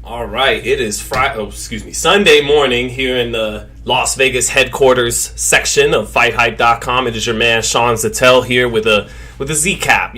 All right, it is Sunday morning here in the Las Vegas headquarters section of FightHype.com. It is your man Sean Zittel here with a Z cap.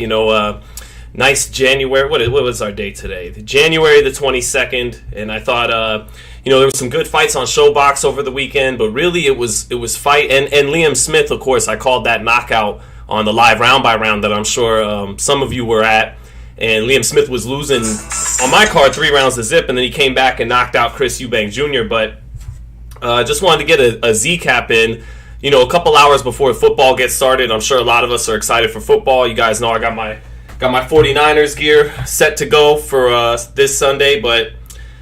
Nice January. What was our date today? January the 22nd, and I thought there were some good fights on Showbox over the weekend, but really it was fight and Liam Smith. Of course, I called that knockout on the live round by round that I'm sure some of you were at. And Liam Smith was losing on my card 3 rounds to zip, and then he came back and knocked out Chris Eubank Jr. But just wanted to get a Z cap in, a couple hours before football gets started. I'm sure a lot of us are excited for football. You guys know I got my 49ers gear set to go for this Sunday, but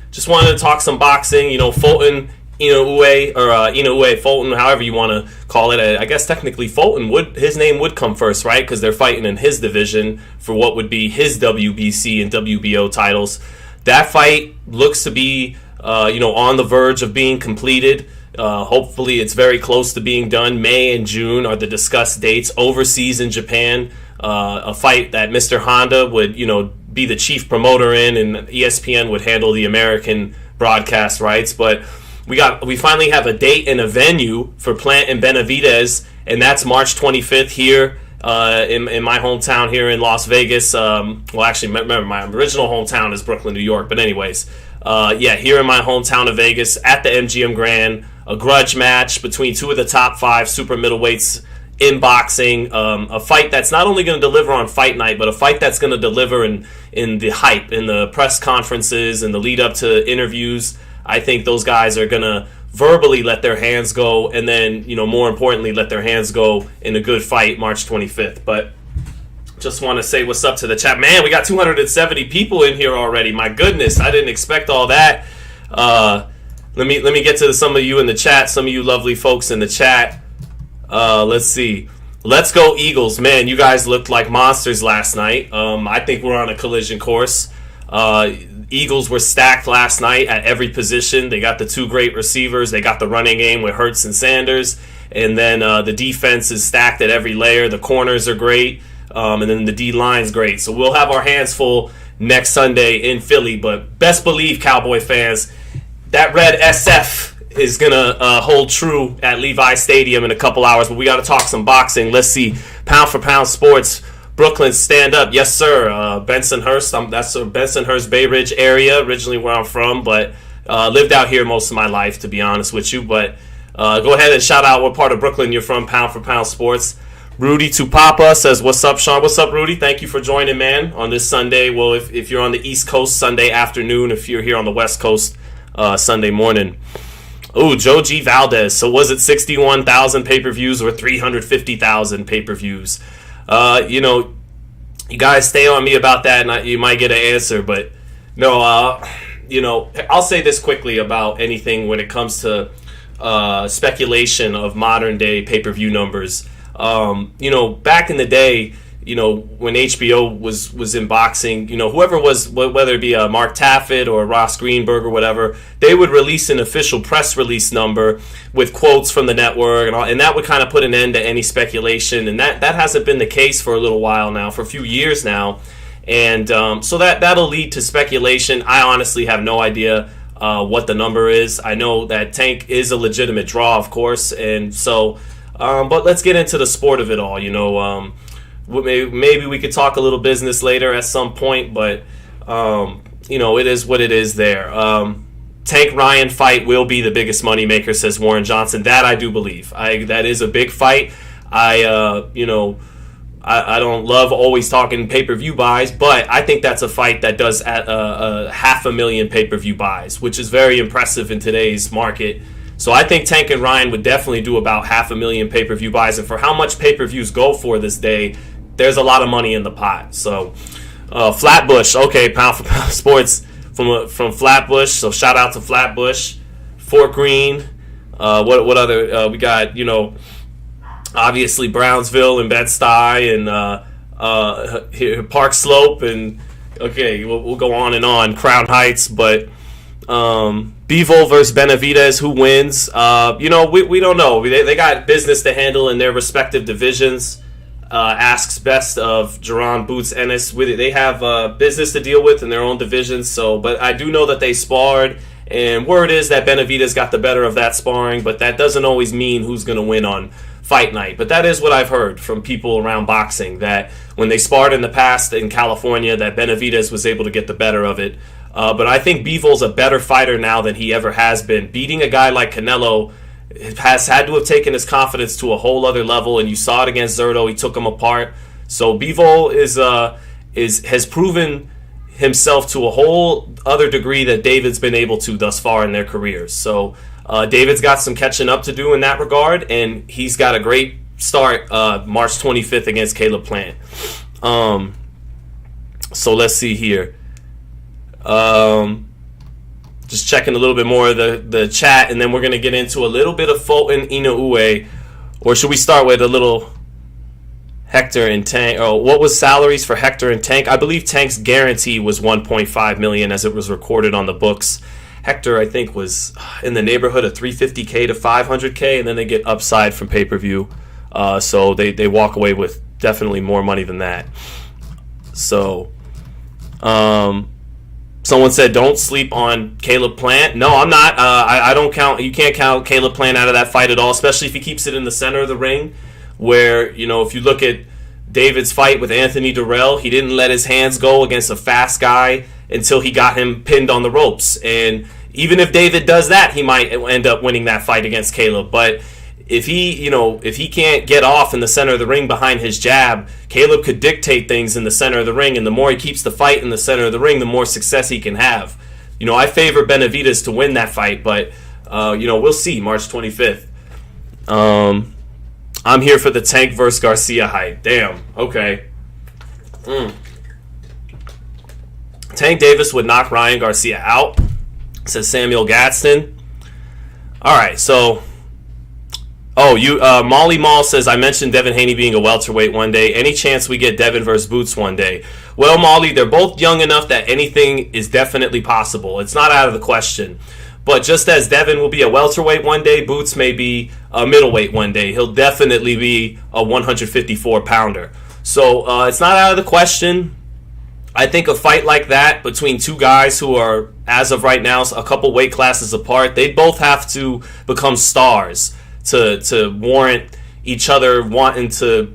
just wanted to talk some boxing. Fulton, Inoue, Fulton, however you want to call it. I guess technically Fulton his name would come first, right? Because they're fighting in his division for what would be his WBC and WBO titles. That fight looks to be, on the verge of being completed. Hopefully it's very close to being done. May and June are the discussed dates. Overseas in Japan, a fight that Mr. Honda would, be the chief promoter in, and ESPN would handle the American broadcast rights. But we finally have a date and a venue for Plant-Benavidez, and that's March 25th here in my hometown here in Las Vegas. Actually, remember, my original hometown is Brooklyn, New York. But anyways, here in my hometown of Vegas at the MGM Grand, a grudge match between 2 of the top 5 super middleweights in boxing. A fight that's not only going to deliver on fight night, but a fight that's going to deliver in the hype, in the press conferences, and the lead up to interviews. I think those guys are going to verbally let their hands go, and then, more importantly, let their hands go in a good fight March 25th. But just want to say what's up to the chat. Man, we got 270 people in here already. My goodness, I didn't expect all that. Let me get to some of you in the chat, some of you lovely folks in the chat. Let's see. Let's go Eagles. Man, you guys looked like monsters last night. I think we're on a collision course. Eagles were stacked last night at every position. They got the 2 great receivers. They got the running game with Hurts and Sanders. And then the defense is stacked at every layer. The corners are great. And then the D-line's great. So we'll have our hands full next Sunday in Philly. But best believe, Cowboy fans, that red SF is going to hold true at Levi Stadium in a couple hours. But we got to talk some boxing. Let's see. Pound for pound sports. Brooklyn, stand up. Yes, sir. Bensonhurst. That's the Bensonhurst Bay Ridge area, originally where I'm from, but lived out here most of my life, to be honest with you. But go ahead and shout out what part of Brooklyn you're from, Pound for Pound Sports. Rudy Tupapa says, what's up, Sean? What's up, Rudy? Thank you for joining, man, on this Sunday. Well, if you're on the East Coast, Sunday afternoon. If you're here on the West Coast, Sunday morning. Ooh, Joe G. Valdez. So was it 61,000 pay-per-views or 350,000 pay-per-views? You guys stay on me about that, and you might get an answer. But no, I'll say this quickly about anything when it comes to speculation of modern day pay-per-view numbers. Back in the day, when HBO was in boxing, whoever was, whether it be Mark Taffet or Ross Greenberg or whatever, they would release an official press release number with quotes from the network, and that would kind of put an end to any speculation. And that hasn't been the case for a little while now, for a few years now. And so that'll lead to speculation. I honestly have no idea what the number is. I know that Tank is a legitimate draw, of course, and so, but let's get into the sport of it all, Maybe we could talk a little business later at some point, but it is what it is there. Tank Ryan fight will be the biggest moneymaker, says Warren Johnson. That I do believe. That is a big fight. I don't love always talking pay-per-view buys, but I think that's a fight that does at 500,000 pay-per-view buys, which is very impressive in today's market. So I think Tank and Ryan would definitely do about 500,000 pay-per-view buys, and for how much pay-per-views go for this day, there's a lot of money in the pot. So Flatbush, okay, Pound for Pound Sports from Flatbush. So shout out to Flatbush, Fort Greene. What other? We got obviously Brownsville and Bed-Stuy and Park Slope, and okay, we'll go on and on. Crown Heights, but Bivol versus Benavidez, who wins? We don't know. They got business to handle in their respective divisions. asks best of Jaron Boots Ennis. With it, they have business to deal with in their own divisions. So, but I do know that they sparred, and word is that Benavidez got the better of that sparring. But that doesn't always mean who's going to win on fight night. But that is what I've heard from people around boxing, that when they sparred in the past in California, that Benavidez was able to get the better of it. But I think Bivol's a better fighter now than he ever has been. Beating a guy like Canelo has had to have taken his confidence to a whole other level, and you saw it against Zittel. He took him apart. So Bivol has proven himself to a whole other degree that David's been able to thus far in their careers. So David's got some catching up to do in that regard, and he's got a great start March 25th against Caleb Plant. So let's see here. Just checking a little bit more of the chat, and then we're going to get into a little bit of Fulton Inoue. Or should we start with a little Hector and Tank? Oh, what was salaries for Hector and Tank? I believe Tank's guarantee was $1.5 million as it was recorded on the books. Hector, I think, was in the neighborhood of $350K to $500K, and then they get upside from pay-per-view. So they walk away with definitely more money than that. So, someone said, don't sleep on Caleb Plant. No, I'm not. I don't count. You can't count Caleb Plant out of that fight at all, especially if he keeps it in the center of the ring, where, you know, if you look at David's fight with Anthony Durrell, he didn't let his hands go against a fast guy until he got him pinned on the ropes. And even if David does that, he might end up winning that fight against Caleb. But if he can't get off in the center of the ring behind his jab, Caleb could dictate things in the center of the ring, and the more he keeps the fight in the center of the ring, the more success he can have. You know, I favor Benavidez to win that fight, but we'll see March 25th. I'm here for the Tank versus Garcia hype. Damn. Okay. Tank Davis would knock Ryan Garcia out, says Samuel Gadsden. All right, so Molly Mall says, I mentioned Devin Haney being a welterweight one day. Any chance we get Devin versus Boots one day? Well, Molly, they're both young enough that anything is definitely possible. It's not out of the question. But just as Devin will be a welterweight one day, Boots may be a middleweight one day. He'll definitely be a 154-pounder. So it's not out of the question. I think a fight like that between two guys who are, as of right now, a couple weight classes apart, they both have to become stars to warrant each other wanting to,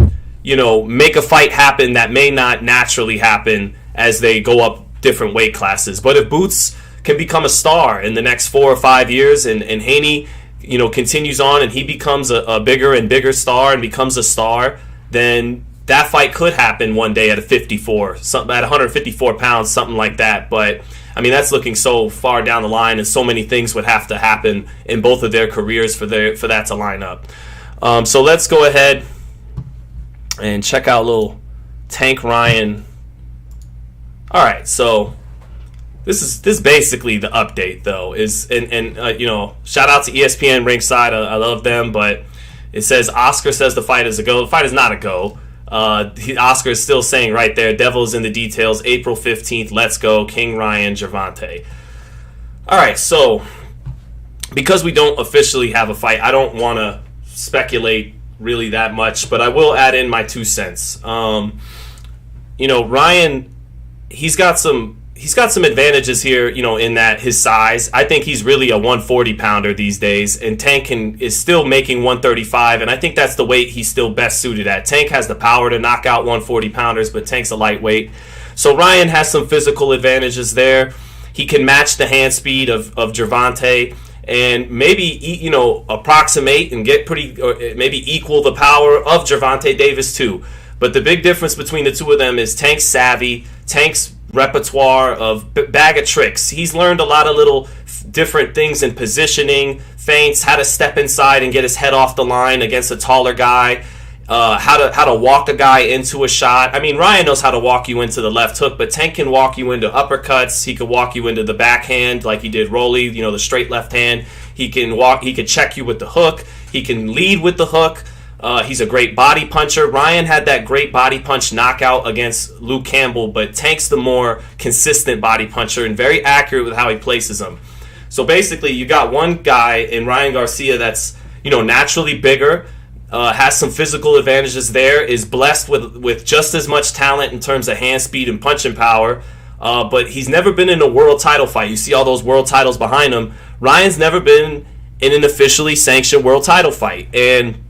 make a fight happen that may not naturally happen as they go up different weight classes. But if Boots can become a star in the next 4 or 5 years, and Haney, continues on and he becomes a bigger and bigger star and becomes a star, then that fight could happen one day at 154 pounds, something like that. But I mean, that's looking so far down the line, and so many things would have to happen in both of their careers for that to line up. So let's go ahead and check out a little Tank Ryan. All right, so this is basically the update, though. Shout out to ESPN Ringside. I love them, but it says Oscar says the fight is a go. The fight is not a go. Oscar is still saying right there, devil's in the details. April 15th, let's go. King Ryan, Gervonta. All right, so because we don't officially have a fight, I don't want to speculate really that much, but I will add in my 2 cents. Ryan, he's got some advantages here, in that his size. I think he's really a 140-pounder these days, and Tank is still making 135, and I think that's the weight he's still best suited at. Tank has the power to knock out 140-pounders, but Tank's a lightweight. So Ryan has some physical advantages there. He can match the hand speed of Gervonta, and maybe approximate and get maybe equal the power of Gervonta Davis too. But the big difference between the two of them is Tank's savvy, Tank's repertoire of bag of tricks. He's learned a lot of little different things in positioning, feints, how to step inside and get his head off the line against a taller guy, how to walk a guy into a shot. I mean, Ryan knows how to walk you into the left hook, but Tank can walk you into uppercuts. He could walk you into the backhand like he did Rolly, the straight left hand. He could check you with the hook. He can lead with the hook. He's a great body puncher. Ryan had that great body punch knockout against Luke Campbell, but Tank's the more consistent body puncher and very accurate with how he places them. So basically, you got one guy in Ryan Garcia that's naturally bigger, has some physical advantages there, is blessed with just as much talent in terms of hand speed and punching power, but he's never been in a world title fight. You see all those world titles behind him. Ryan's never been in an officially sanctioned world title fight, and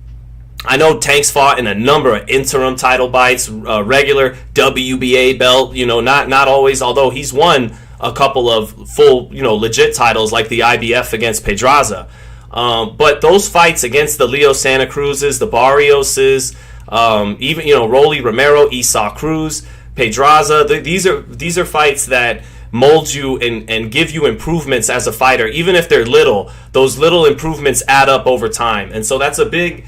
I know Tank's fought in a number of interim title fights, regular WBA belt, not always, although he's won a couple of full, legit titles like the IBF against Pedraza. But those fights against the Leo Santa Cruzes, the Barrioses, even, Rolly Romero, Esau Cruz, Pedraza, these are fights that mold you and give you improvements as a fighter. Even if they're little, those little improvements add up over time. And so that's a big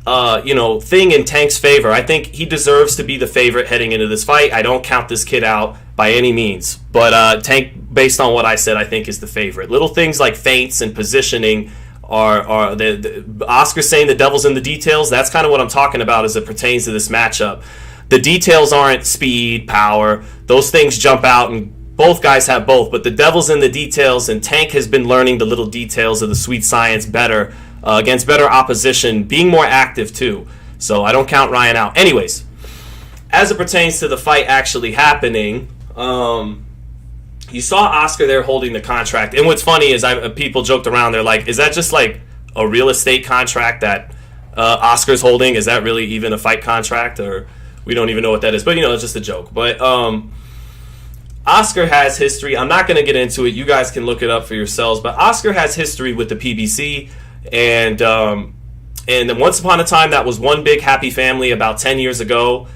thing in Tank's favor. I think he deserves to be the favorite heading into this fight. I don't count this kid out by any means, but Tank, based on what I said, I think is the favorite. Little things like feints and positioning are the Oscar saying the devil's in the details. That's kind of what I'm talking about as it pertains to this matchup. The details aren't speed, power. Those things jump out, and both guys have both, but the devil's in the details, and Tank has been learning the little details of the sweet science better, against better opposition, being more active too. So I don't count Ryan out. Anyways, as it pertains to the fight actually happening, you saw Oscar there holding the contract. And what's funny is people joked around. They're like, is that just like a real estate contract that Oscar's holding? Is that really even a fight contract? Or we don't even know what that is. But, it's just a joke. But Oscar has history. I'm not going to get into it. You guys can look it up for yourselves. But Oscar has history with the PBC. And then once upon a time, that was one big happy family about 10 years ago.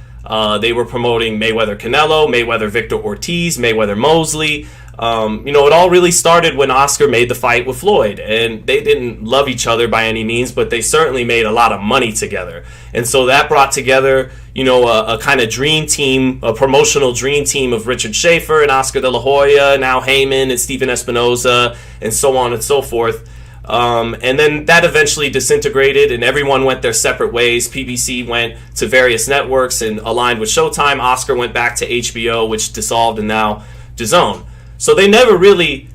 They were promoting Mayweather Canelo, Mayweather Victor Ortiz, Mayweather Mosley. It all really started when Oscar made the fight with Floyd. And they didn't love each other by any means, but they certainly made a lot of money together. And so that brought together, a kind of dream team, a promotional dream team of Richard Schaefer and Oscar De La Hoya, now Heyman and Steven Espinoza, and so on and so forth. And then that eventually disintegrated and everyone went their separate ways. PBC went to various networks and aligned with Showtime. Oscar went back to HBO, which dissolved, and now DAZN. So they never really...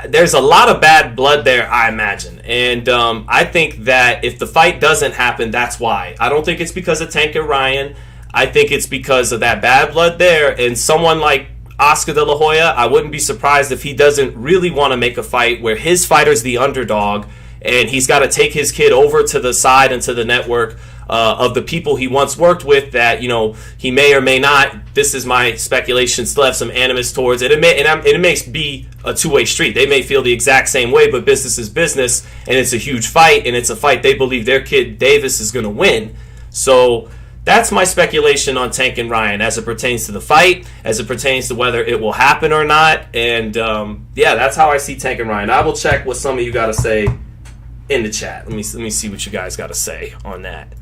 there's a lot of bad blood there, I imagine. And I think that if the fight doesn't happen, that's why. I don't think it's because of Tank and Ryan. I think it's because of that bad blood there. And someone like Oscar De La Hoya, I wouldn't be surprised if he doesn't really want to make a fight where his fighter's the underdog and he's got to take his kid over to the side and to the network of the people he once worked with that, he may or may not, this is my speculation, still have some animus towards it. It may be a two-way street. They may feel the exact same way, but business is business, and it's a huge fight, and it's a fight they believe their kid Davis is going to win. So that's my speculation on Tank and Ryan as it pertains to the fight, as it pertains to whether it will happen or not. And that's how I see Tank and Ryan. I will check what some of you got to say in the chat. Let me see what you guys got to say on that.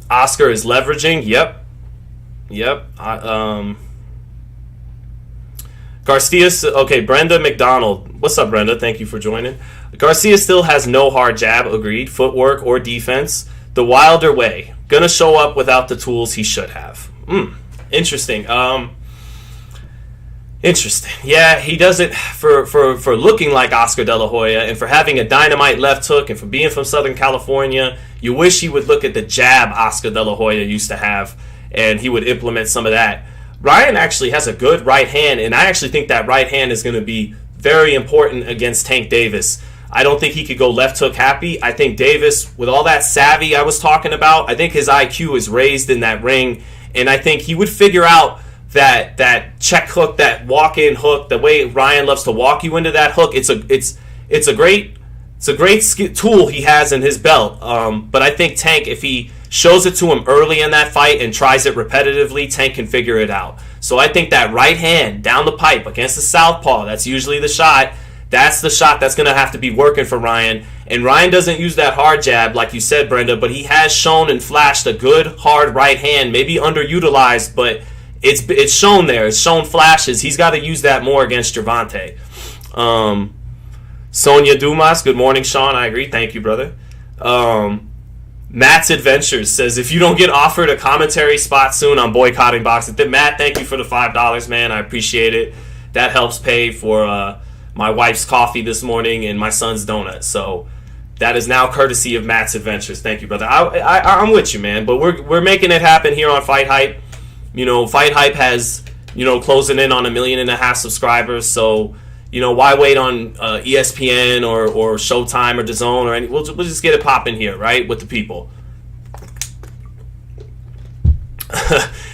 Oscar is leveraging. Yep. Garcia. Okay, Brenda McDonald. What's up, Brenda? Thank you for joining. Garcia still has no hard jab. Agreed. Footwork or defense. The Wilder way. Gonna show up without the tools he should have. Interesting. Interesting. Yeah, he does it for looking like Oscar De La Hoya and for having a dynamite left hook and for being from Southern California. You wish he would look at the jab Oscar De La Hoya used to have and he would implement some of that. Ryan actually has a good right hand, and I actually think that right hand is going to be very important against Tank Davis. I don't think he could go left hook happy. I think Davis, with all that savvy I was talking about, I think his IQ is raised in that ring, and I think he would figure out that check hook, that walk-in hook, the way Ryan loves to walk you into that hook. It's a great tool he has in his belt. But I think Tank, if he shows it to him early in that fight and tries it repetitively, Tank can figure it out. So I think that right hand down the pipe against the southpaw, that's usually the shot. That's the shot that's going to have to be working for Ryan. And Ryan doesn't use that hard jab, like you said, Brenda, but he has shown and flashed a good, hard right hand, maybe underutilized, but it's shown there. It's shown flashes. He's got to use that more against Gervonta. Sonia Dumas, good morning, Sean. I agree. Thank you, brother. Matt's Adventures says, if you don't get offered a commentary spot soon, I'm boycotting boxing. Matt, thank you for the $5, man. I appreciate it. That helps pay for my wife's coffee this morning and my son's donuts. So That is now courtesy of Matt's Adventures. Thank you, brother. I'm with you, man. But we're making it happen here on Fight Hype. Fight Hype has, closing in on 1.5 million subscribers. So, why wait on ESPN or Showtime or DAZN or any? We'll just get it popping here, right, with the people.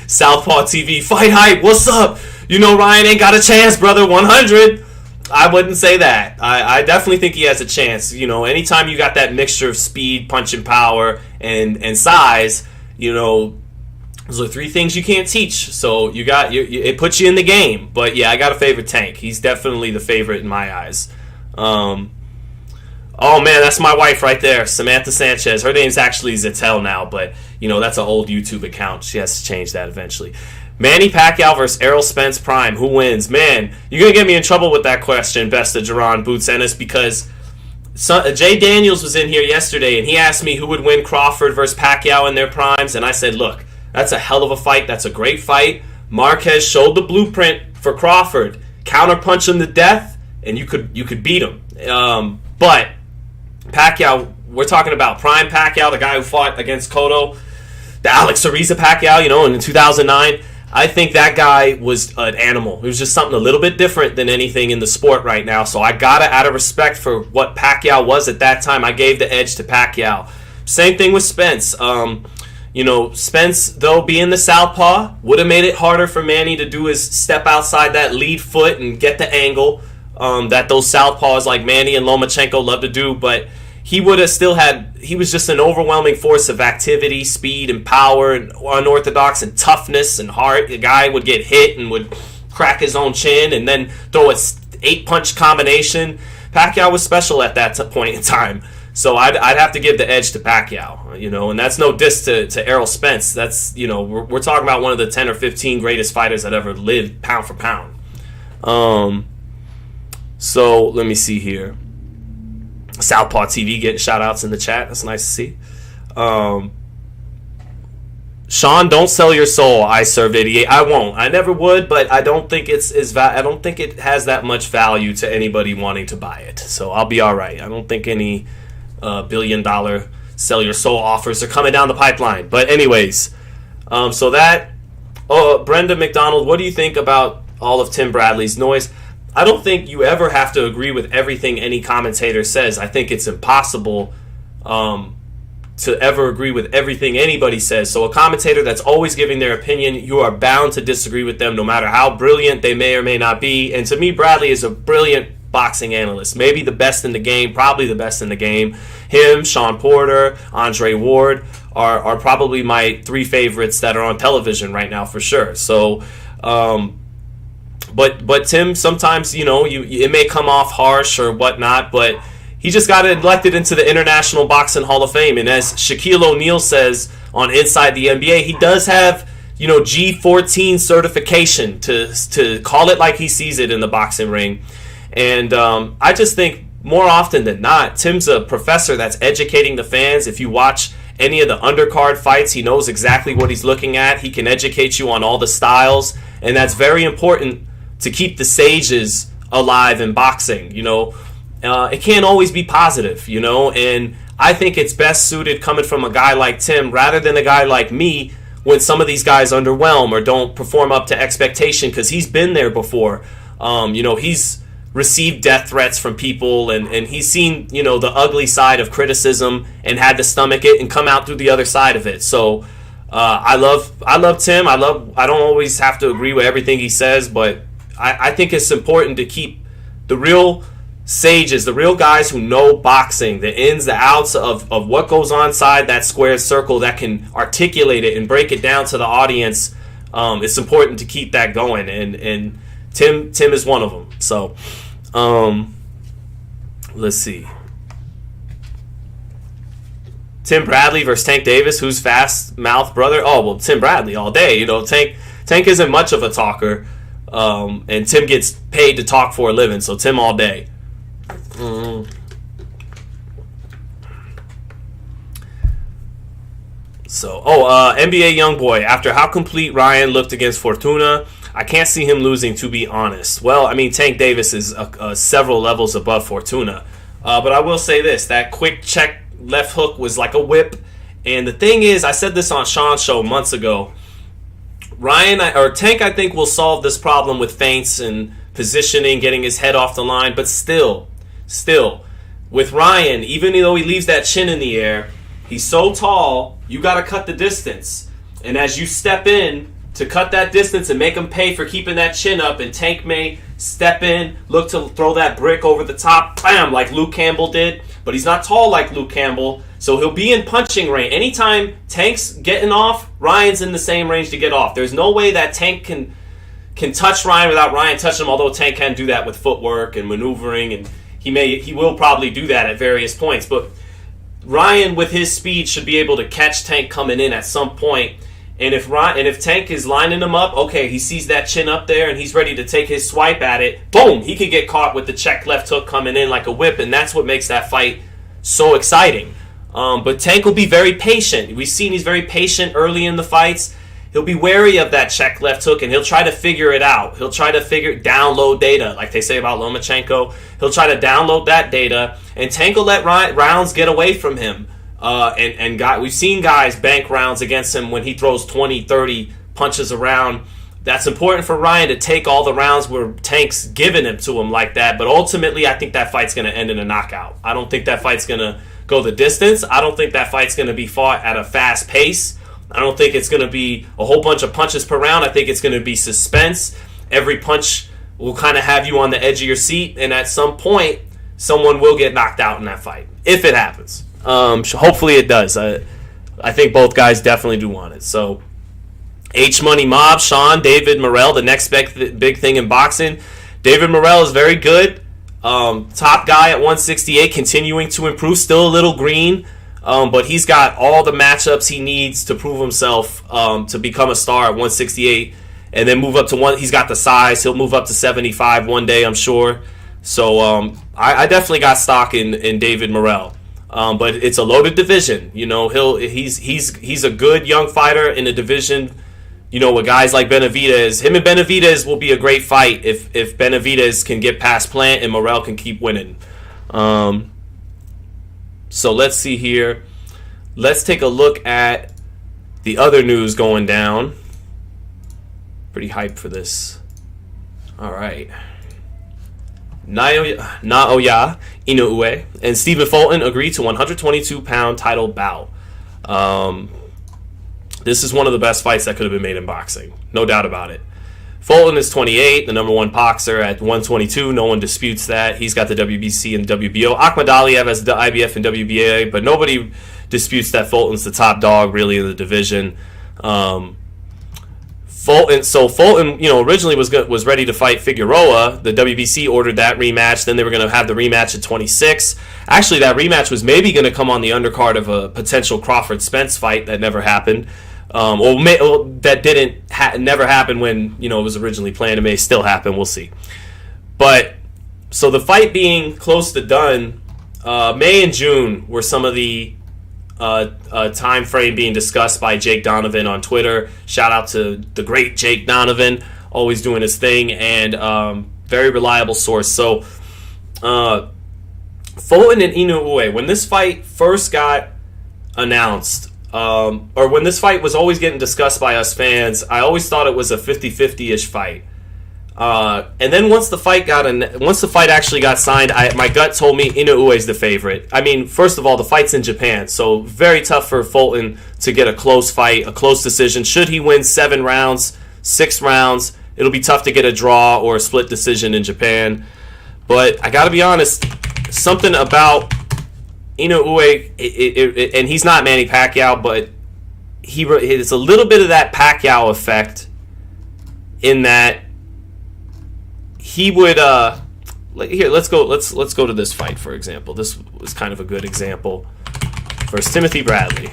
Southpaw TV, Fight Hype, what's up? Ryan ain't got a chance, brother. 100. I wouldn't say that. I definitely think he has a chance. Anytime you got that mixture of speed, punch, and power, and size, those are 3 things you can't teach. So it puts you in the game. But yeah, I got to favor Tank. He's definitely the favorite in my eyes. Oh man, that's my wife right there, Samantha Sanchez. Her name's actually Zittel now, but that's an old YouTube account. She has to change that eventually. Manny Pacquiao versus Errol Spence Prime. Who wins? Man, you're going to get me in trouble with that question, Best of Jerron Boots Ennis, because Jay Daniels was in here yesterday, and he asked me who would win Crawford versus Pacquiao in their primes, and I said, look, that's a hell of a fight. That's a great fight. Marquez showed the blueprint for Crawford. Counterpunch him to death, and you could beat him. But Pacquiao, we're talking about prime Pacquiao, the guy who fought against Cotto, the Alex Ariza Pacquiao, in 2009. I think that guy was an animal. It was just something a little bit different than anything in the sport right now. So I gotta, out of respect for what Pacquiao was at that time, I gave the edge to Pacquiao. Same thing with Spence. Spence, though, being the southpaw, would have made it harder for Manny to do his step outside that lead foot and get the angle that those southpaws like Manny and Lomachenko love to do. But he would have still he was just an overwhelming force of activity, speed, and power, and unorthodox, and toughness, and heart. The guy would get hit and would crack his own chin and then throw a 8-punch combination. Pacquiao was special at that point in time. So I'd have to give the edge to Pacquiao, and that's no diss to Errol Spence. That's, we're talking about one of the 10 or 15 greatest fighters that ever lived, pound for pound. So let me see here. Southpaw TV getting shout outs in the chat. That's nice to see. Sean, don't sell your soul. I served 88. I won't. I never would, but I don't think I don't think it has that much value to anybody wanting to buy it. So I'll be all right. I don't think any $1 billion sell your soul offers are coming down the pipeline. But anyways, so that. Brenda McDonald, what do you think about all of Tim Bradley's noise? I don't think you ever have to agree with everything any commentator says. I think it's impossible to ever agree with everything anybody says. So a commentator that's always giving their opinion, you are bound to disagree with them no matter how brilliant they may or may not be. And to me, Bradley is a brilliant boxing analyst. Maybe the best in the game, probably the best in the game. Him, Sean Porter, Andre Ward are probably my 3 favorites that are on television right now for sure. So, But Tim, sometimes, it may come off harsh or whatnot, but he just got elected into the International Boxing Hall of Fame. And as Shaquille O'Neal says on Inside the NBA, he does have, G14 certification to call it like he sees it in the boxing ring. And I just think more often than not, Tim's a professor that's educating the fans. If you watch any of the undercard fights, he knows exactly what he's looking at. He can educate you on all the styles, and that's very important to keep the sages alive in boxing. It can't always be positive, and I think it's best suited coming from a guy like Tim rather than a guy like me when some of these guys underwhelm or don't perform up to expectation, because he's been there before. He's received death threats from people, and he's seen, the ugly side of criticism and had to stomach it and come out through the other side of it. So I love Tim. I don't always have to agree with everything he says, but I think it's important to keep the real sages, the real guys who know boxing, the ins, the outs of what goes on inside that squared circle, that can articulate it and break it down to the audience. It's important to keep that going, and Tim is one of them. So let's see. Tim Bradley versus Tank Davis, who's fast mouth, brother? Oh, well, Tim Bradley all day. Tank isn't much of a talker. And Tim gets paid to talk for a living, so Tim all day. NBA Youngboy, after how complete Ryan looked against Fortuna, I can't see him losing, to be honest. Well, I mean, Tank Davis is several levels above Fortuna. But I will say this, that quick check left hook was like a whip. And the thing is, I said this on Sean's show months ago, Tank, I think, will solve this problem with feints and positioning, getting his head off the line. But still, with Ryan, even though he leaves that chin in the air, he's so tall, you got to cut the distance. And as you step in to cut that distance and make him pay for keeping that chin up, and Tank may step in, look to throw that brick over the top, bam, like Luke Campbell did. But he's not tall like Luke Campbell, so he'll be in punching range. Anytime Tank's getting off, Ryan's in the same range to get off. There's no way that Tank can touch Ryan without Ryan touching him, although Tank can do that with footwork and maneuvering, and he will probably do that at various points. But Ryan, with his speed, should be able to catch Tank coming in at some point. And if Tank is lining him up, okay, he sees that chin up there and he's ready to take his swipe at it, boom, he could get caught with the check left hook coming in like a whip, and that's what makes that fight so exciting. But Tank will be very patient. We've seen he's very patient early in the fights. He'll be wary of that check left hook, and he'll try to figure it out. He'll try to download data, like they say about Lomachenko. He'll try to download that data, and Tank will let rounds get away from him. We've seen guys bank rounds against him when he throws 20, 30 punches around. That's important for Ryan to take all the rounds where Tank's giving them to him like that. But ultimately, I think that fight's going to end in a knockout. I don't think that fight's going to go the distance. I don't think that fight's going to be fought at a fast pace. I don't think it's going to be a whole bunch of punches per round. I think it's going to be suspense. Every punch will kind of have you on the edge of your seat. And at some point, someone will get knocked out in that fight, if it happens. Hopefully it does. I think both guys definitely do want it. So, H Money Mob, Sean, David Morrell, the next big thing in boxing. David Morrell is very good. Top guy at 168, continuing to improve. Still a little green, but he's got all the matchups he needs to prove himself to become a star at 168, and then move up to one. He's got the size. He'll move up to 75 one day, I'm sure. So I definitely got stock in David Morrell. But it's a loaded division. You know, he's a good young fighter in a division, you know, with guys like Benavidez. Him and Benavidez will be a great fight if Benavidez can get past Plant and Morrell can keep winning. So let's see here. Let's take a look at the other news going down. Pretty hyped for this. All right. Naoya Inoue and Stephen Fulton agreed to 122-pound title bout. This is one of the best fights that could have been made in boxing. No doubt about it. Fulton is 28, the number one boxer at 122. No one disputes that. He's got the WBC and WBO. Ahmed Aliyev has the IBF and WBA, but nobody disputes that Fulton's the top dog, really, in the division. Fulton, you know, originally was ready to fight Figueroa. The WBC ordered that rematch. Then they were going to have the rematch at 26. Actually, that rematch was maybe going to come on the undercard of a potential Crawford-Spence fight that never happened. That never happened when, you know, it was originally planned. It may still happen. We'll see. But so the fight being close to done, May and June were some of the time frame being discussed by Jake Donovan on Twitter. Shout out to the great Jake Donovan, always doing his thing, and very reliable source. So Fulton and Inoue, when this fight first got announced, or when this fight was always getting discussed by us fans, I always thought it was a 50-50-ish fight. And then once the fight actually got signed, my gut told me Inoue is the favorite. I mean, first of all, the fight's in Japan, so very tough for Fulton to get a close fight, a close decision. Should he win 7 rounds, 6 rounds, it'll be tough to get a draw or a split decision in Japan. But I got to be honest, something about Inoue, and he's not Manny Pacquiao, but it's a little bit of that Pacquiao effect in that he would here, let's go to this fight, for example. This was kind of a good example versus Timothy Bradley.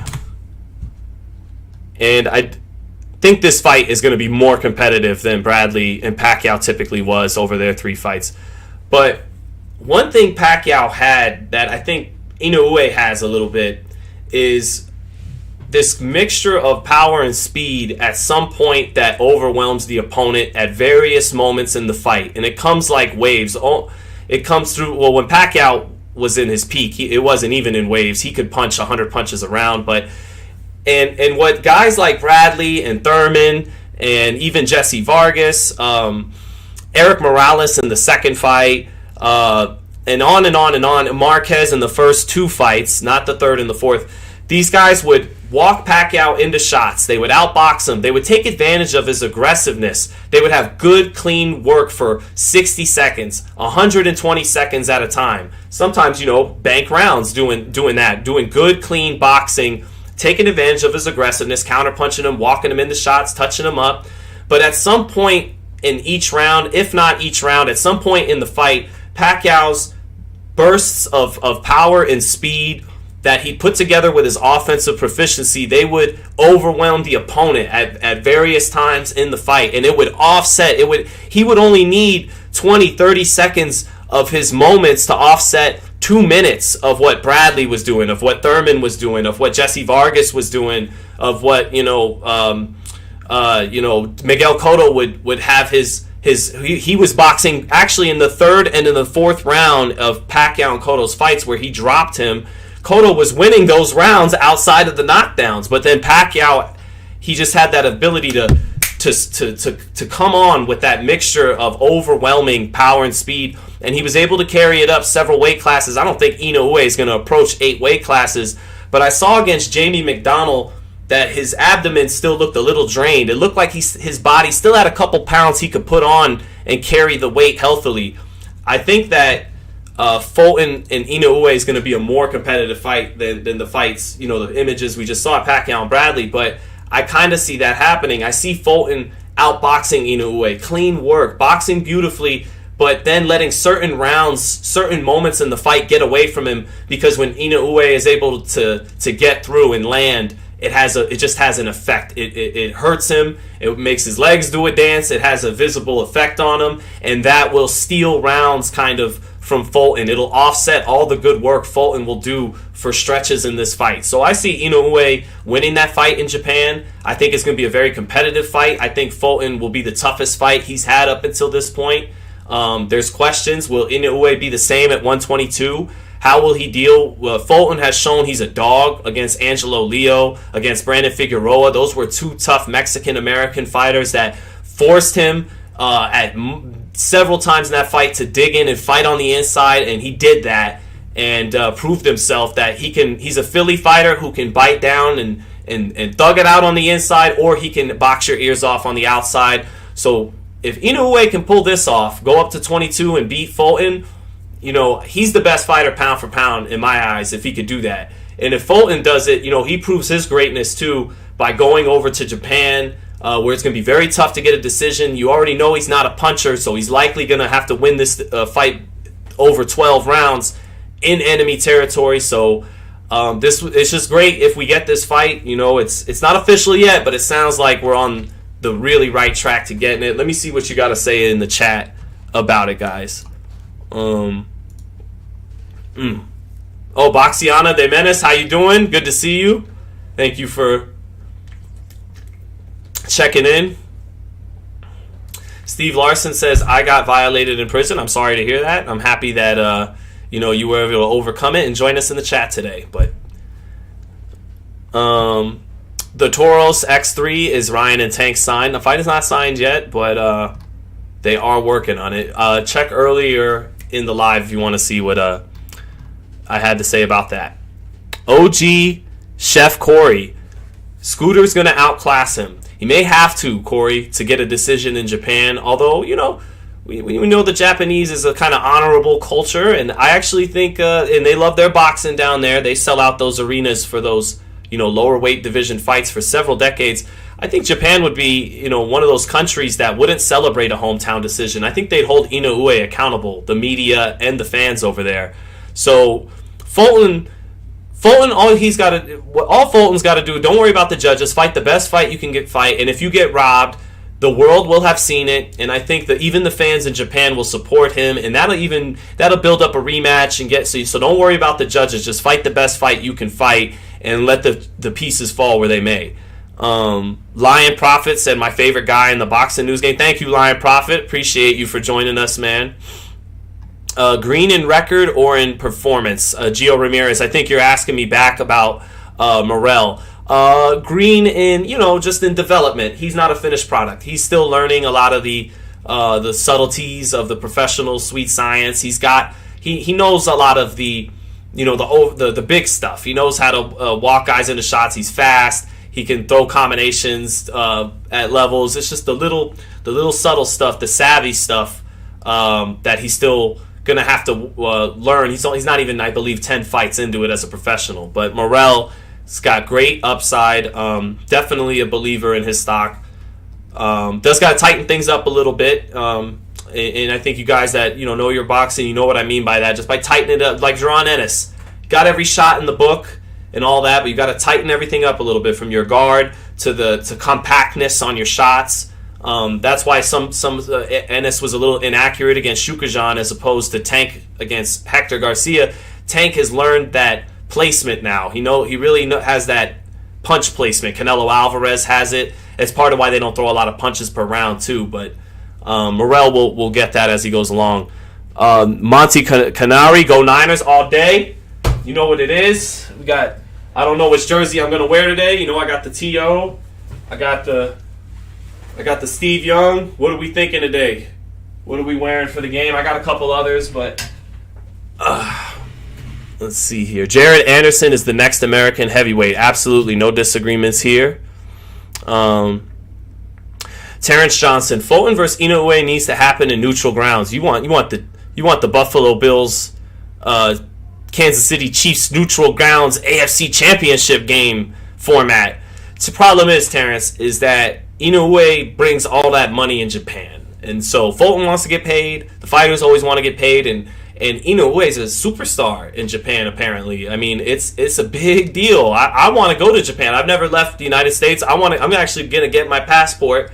And I think this fight is going to be more competitive than Bradley and Pacquiao typically was over their 3 fights. But one thing Pacquiao had that I think Inoue has a little bit is this mixture of power and speed at some point that overwhelms the opponent at various moments in the fight. And it comes like waves. It comes through, well, when Pacquiao was in his peak. It wasn't even in waves. He could punch 100 punches around. But and what guys like Bradley and Thurman and even Jesse Vargas, Eric Morales in the second fight, and on and on and on. Marquez in the first 2 fights, not the third and the fourth. These guys would walk Pacquiao into shots. They would outbox him. They would take advantage of his aggressiveness. They would have good, clean work for 60 seconds, 120 seconds at a time. Sometimes, bank rounds doing that, doing good, clean boxing, taking advantage of his aggressiveness, counterpunching him, walking him into shots, touching him up. But at some point in each round, if not each round, at some point in the fight, Pacquiao's bursts of power and speed that he put together with his offensive proficiency, they would overwhelm the opponent at various times in the fight, and it would offset. He would only need 20, 30 seconds of his moments to offset 2 minutes of what Bradley was doing, of what Thurman was doing, of what Jesse Vargas was doing, of what Miguel Cotto would have he was boxing actually in the third and in the fourth round of Pacquiao and Cotto's fights where he dropped him. Cotto was winning those rounds outside of the knockdowns, but then Pacquiao, he just had that ability to come on with that mixture of overwhelming power and speed, and he was able to carry it up several weight classes. I don't think Inoue is going to approach 8 weight classes, but I saw against Jamie McDonnell that his abdomen still looked a little drained. It looked like his body still had a couple pounds he could put on and carry the weight healthily. I think that Fulton and Inoue is going to be a more competitive fight than the fights, the images we just saw, Pacquiao and Bradley, but I kind of see that happening. I see Fulton outboxing Inoue, clean work, boxing beautifully, but then letting certain rounds, certain moments in the fight get away from him, because when Inoue is able to get through and land, it just has an effect. It hurts him. It makes his legs do a dance. It has a visible effect on him, and that will steal rounds kind of from Fulton. It'll offset all the good work Fulton will do for stretches in this fight. So I see Inoue winning that fight in Japan. I think it's going to be a very competitive fight. I think Fulton will be the toughest fight he's had up until this point. There's questions. Will Inoue be the same at 122? How will he deal? Fulton has shown he's a dog against Angelo Leo, against Brandon Figueroa. Those were 2 tough Mexican-American fighters that forced him several times in that fight to dig in and fight on the inside, and he did that and proved himself that he's a Philly fighter who can bite down and thug it out on the inside, or he can box your ears off on the outside. So if Inoue can pull this off, go up to 22 and beat Fulton, he's the best fighter pound for pound in my eyes if he could do that. And if Fulton does it, he proves his greatness too by going over to Japan, where it's going to be very tough to get a decision. You already know he's not a puncher, so he's likely going to have to win this fight over 12 rounds in enemy territory. So it's just great if we get this fight. It's not official yet, but it sounds like we're on the really right track to getting it. Let me see what you got to say in the chat about it, guys. Oh, Baxiana de Menace, how you doing? Good to see you. Thank you for checking in. Steve Larson says, I got violated in prison. I'm sorry to hear that. I'm happy that you were able to overcome it and join us in the chat today. But the Toros X3 is Ryan and Tank signed. The fight is not signed yet, but they are working on it. Check earlier in the live if you want to see what I had to say about that. OG Chef Corey, Scooter's going to outclass him. He may have to, Corey, to get a decision in Japan. Although, we know the Japanese is a kind of honorable culture, and I actually think, and they love their boxing down there. They sell out those arenas for those, lower weight division fights for several decades. I think Japan would be, one of those countries that wouldn't celebrate a hometown decision. I think they'd hold Inoue accountable, the media and the fans over there. So Fulton, all Fulton's got to do, don't worry about the judges. Fight the best fight you can fight, and if you get robbed, the world will have seen it, and I think that even the fans in Japan will support him, and that'll build up a rematch and so don't worry about the judges. Just fight the best fight you can fight, and let the pieces fall where they may. Lion Prophet said, my favorite guy in the boxing news game. Thank you, Lion Prophet. Appreciate you for joining us, man. Green in record or in performance? Gio Ramirez, I think you're asking me back about Morrell. Green in, just in development. He's not a finished product. He's still learning a lot of the subtleties of the professional sweet science. He knows a lot of the big stuff. He knows how to walk guys into shots. He's fast. He can throw combinations at levels. It's just the little subtle stuff, the savvy stuff that he's still gonna have to learn. He's not even, I believe, 10 fights into it as a professional. But Morrell's got great upside. Definitely a believer in his stock. Does got to tighten things up a little bit. And I think you guys that know your boxing, you know what I mean by that. Just by tightening it up, like Jaron Ennis, got every shot in the book and all that, but you got to tighten everything up a little bit from your guard to compactness on your shots. That's why some Ennis was a little inaccurate against Shukajan as opposed to Tank against Hector Garcia. Tank has learned that placement now. He really has that punch placement. Canelo Alvarez has it. It's part of why they don't throw a lot of punches per round too, but Morrell will get that as he goes along. Monty Canary, go Niners all day. You know what it is. I don't know which jersey I'm going to wear today. I got the T.O. I got the Steve Young. What are we thinking today? What are we wearing for the game? I got a couple others, but let's see here. Jared Anderson is the next American heavyweight. Absolutely, no disagreements here. Terrence Johnson, Fulton versus Inoue needs to happen in neutral grounds. You want the Buffalo Bills, Kansas City Chiefs neutral grounds AFC Championship game format. The problem is, Terrence, is that Inoue brings all that money in Japan, and so Fulton wants to get paid. The fighters always want to get paid, and Inoue is a superstar in Japan. Apparently, I mean it's a big deal. I want to go to Japan. I've never left the United States. I'm actually gonna get my passport.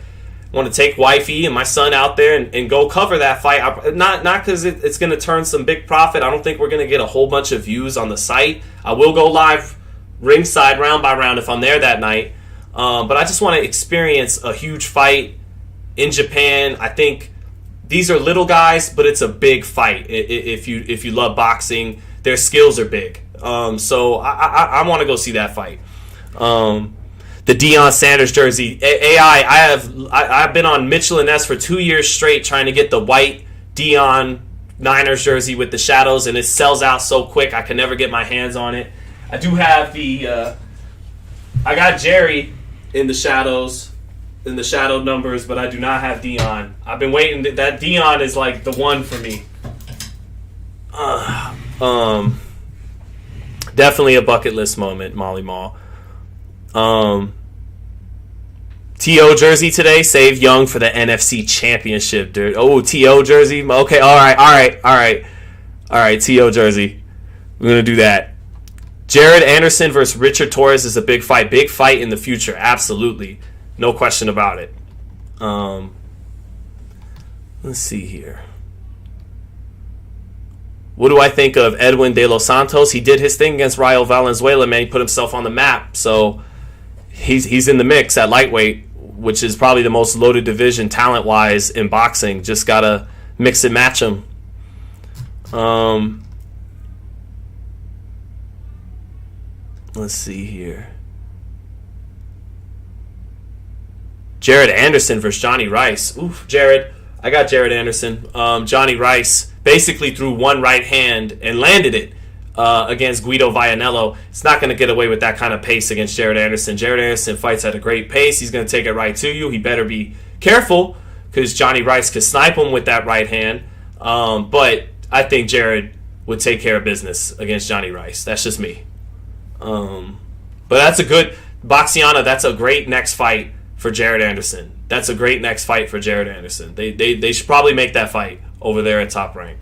Want to take wifey and my son out there and go cover that fight. Not because it's going to turn some big profit. I don't think we're going to get a whole bunch of views on the site. I will go live ringside round by round if I'm there that night. But I just want to experience a huge fight in Japan. I think these are little guys, but it's a big fight. If you love boxing, their skills are big. So I want to go see that fight. The Deion Sanders jersey. I've been on Mitchell & Ness for 2 years straight trying to get the white Deion Niners jersey with the shadows, and it sells out so quick I can never get my hands on it. I do have I got Jerry in the shadows, in the shadow numbers, but I do not have Deion. I've been waiting. That Deion is like the one for me. Definitely a bucket list moment, Molly Mall. T.O. jersey today. Save Young for the NFC Championship, dude. Oh, T.O. jersey. Okay, all right. T.O. jersey. We're gonna do that. Jared Anderson versus Richard Torres is a big fight. Big fight in the future. Absolutely, no question about it. Let's see here. What do I think of Edwin De Los Santos? He did his thing against Rayo Valenzuela, man. He put himself on the map, so he's in the mix at lightweight, which is probably the most loaded division talent-wise in boxing. Just gotta mix and match them. Let's see here. Jared Anderson versus Johnny Rice. Oof, Jared. I got Jared Anderson. Johnny Rice basically threw one right hand and landed it against Guido Vianello. It's not going to get away with that kind of pace against Jared Anderson. Jared Anderson fights at a great pace. He's going to take it right to you. He better be careful because Johnny Rice could snipe him with that right hand. But I think Jared would take care of business against Johnny Rice. That's just me. But that's a good Boxiana. That's a great next fight for Jared Anderson. That's a great next fight for Jared Anderson. They should probably make that fight over there at Top Rank.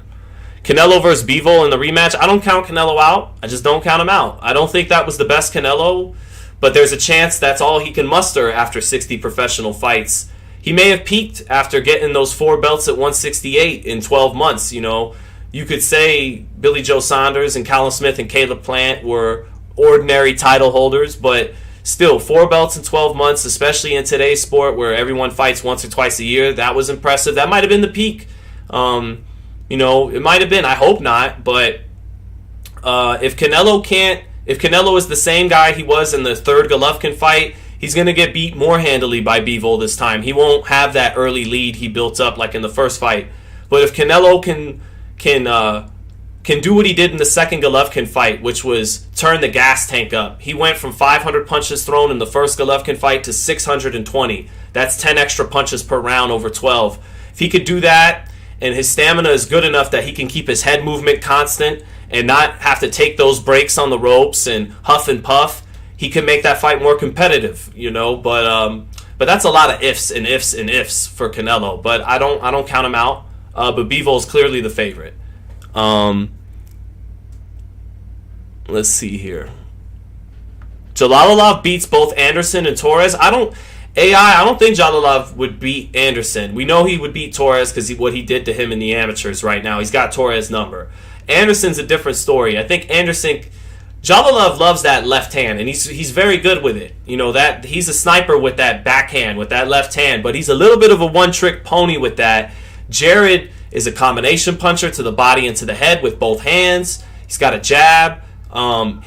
Canelo versus Bivol in the rematch. I don't count Canelo out. I just don't count him out. I don't think that was the best Canelo, but there's a chance that's all he can muster after 60 professional fights. He may have peaked after getting those 4 belts at 168 in 12 months. You could say Billy Joe Saunders and Callum Smith and Caleb Plant were ordinary title holders, but still, 4 belts in 12 months, especially in today's sport where everyone fights once or twice a year, that was impressive. That might have been the peak. It might have been. I hope not. But if Canelo is the same guy he was in the third Golovkin fight, he's going to get beat more handily by Bivol this time. He won't have that early lead he built up like in the first fight. But if Canelo can do what he did in the second Golovkin fight, which was turn the gas tank up. He went from 500 punches thrown in the first Golovkin fight to 620. That's 10 extra punches per round over 12. If he could do that, and his stamina is good enough that he can keep his head movement constant and not have to take those breaks on the ropes and huff and puff, he can make that fight more competitive, But that's a lot of ifs and ifs and ifs for Canelo. But I don't count him out. But Bivol is clearly the favorite. Let's see here. Jalalov beats both Anderson and Torres. I don't think Jalalov would beat Anderson. We know he would beat Torres because what he did to him in the amateurs right now. He's got Torres' number. Anderson's a different story. I think Jalalov loves that left hand, and he's very good with it. That he's a sniper with that backhand, with that left hand, but he's a little bit of a one-trick pony with that. Jared is a combination puncher to the body and to the head with both hands. He's got a jab.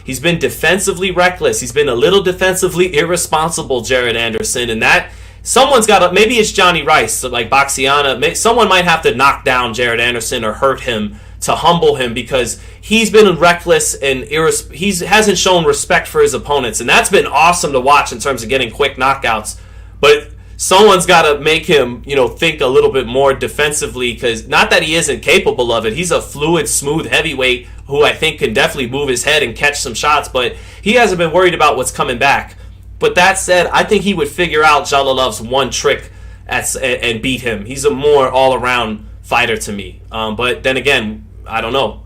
He's been defensively reckless. He's been a little defensively irresponsible, Jared Anderson, and that someone's got to, maybe it's Johnny Rice, like Boxiana. Someone might have to knock down Jared Anderson or hurt him to humble him because he's been reckless and he hasn't shown respect for his opponents, and that's been awesome to watch in terms of getting quick knockouts. But someone's got to make him, think a little bit more defensively, because not that he isn't capable of it. He's a fluid, smooth heavyweight who I think can definitely move his head and catch some shots, but he hasn't been worried about what's coming back. But that said, I think he would figure out Jalalov's one trick and beat him. He's a more all-around fighter to me. But then again, I don't know.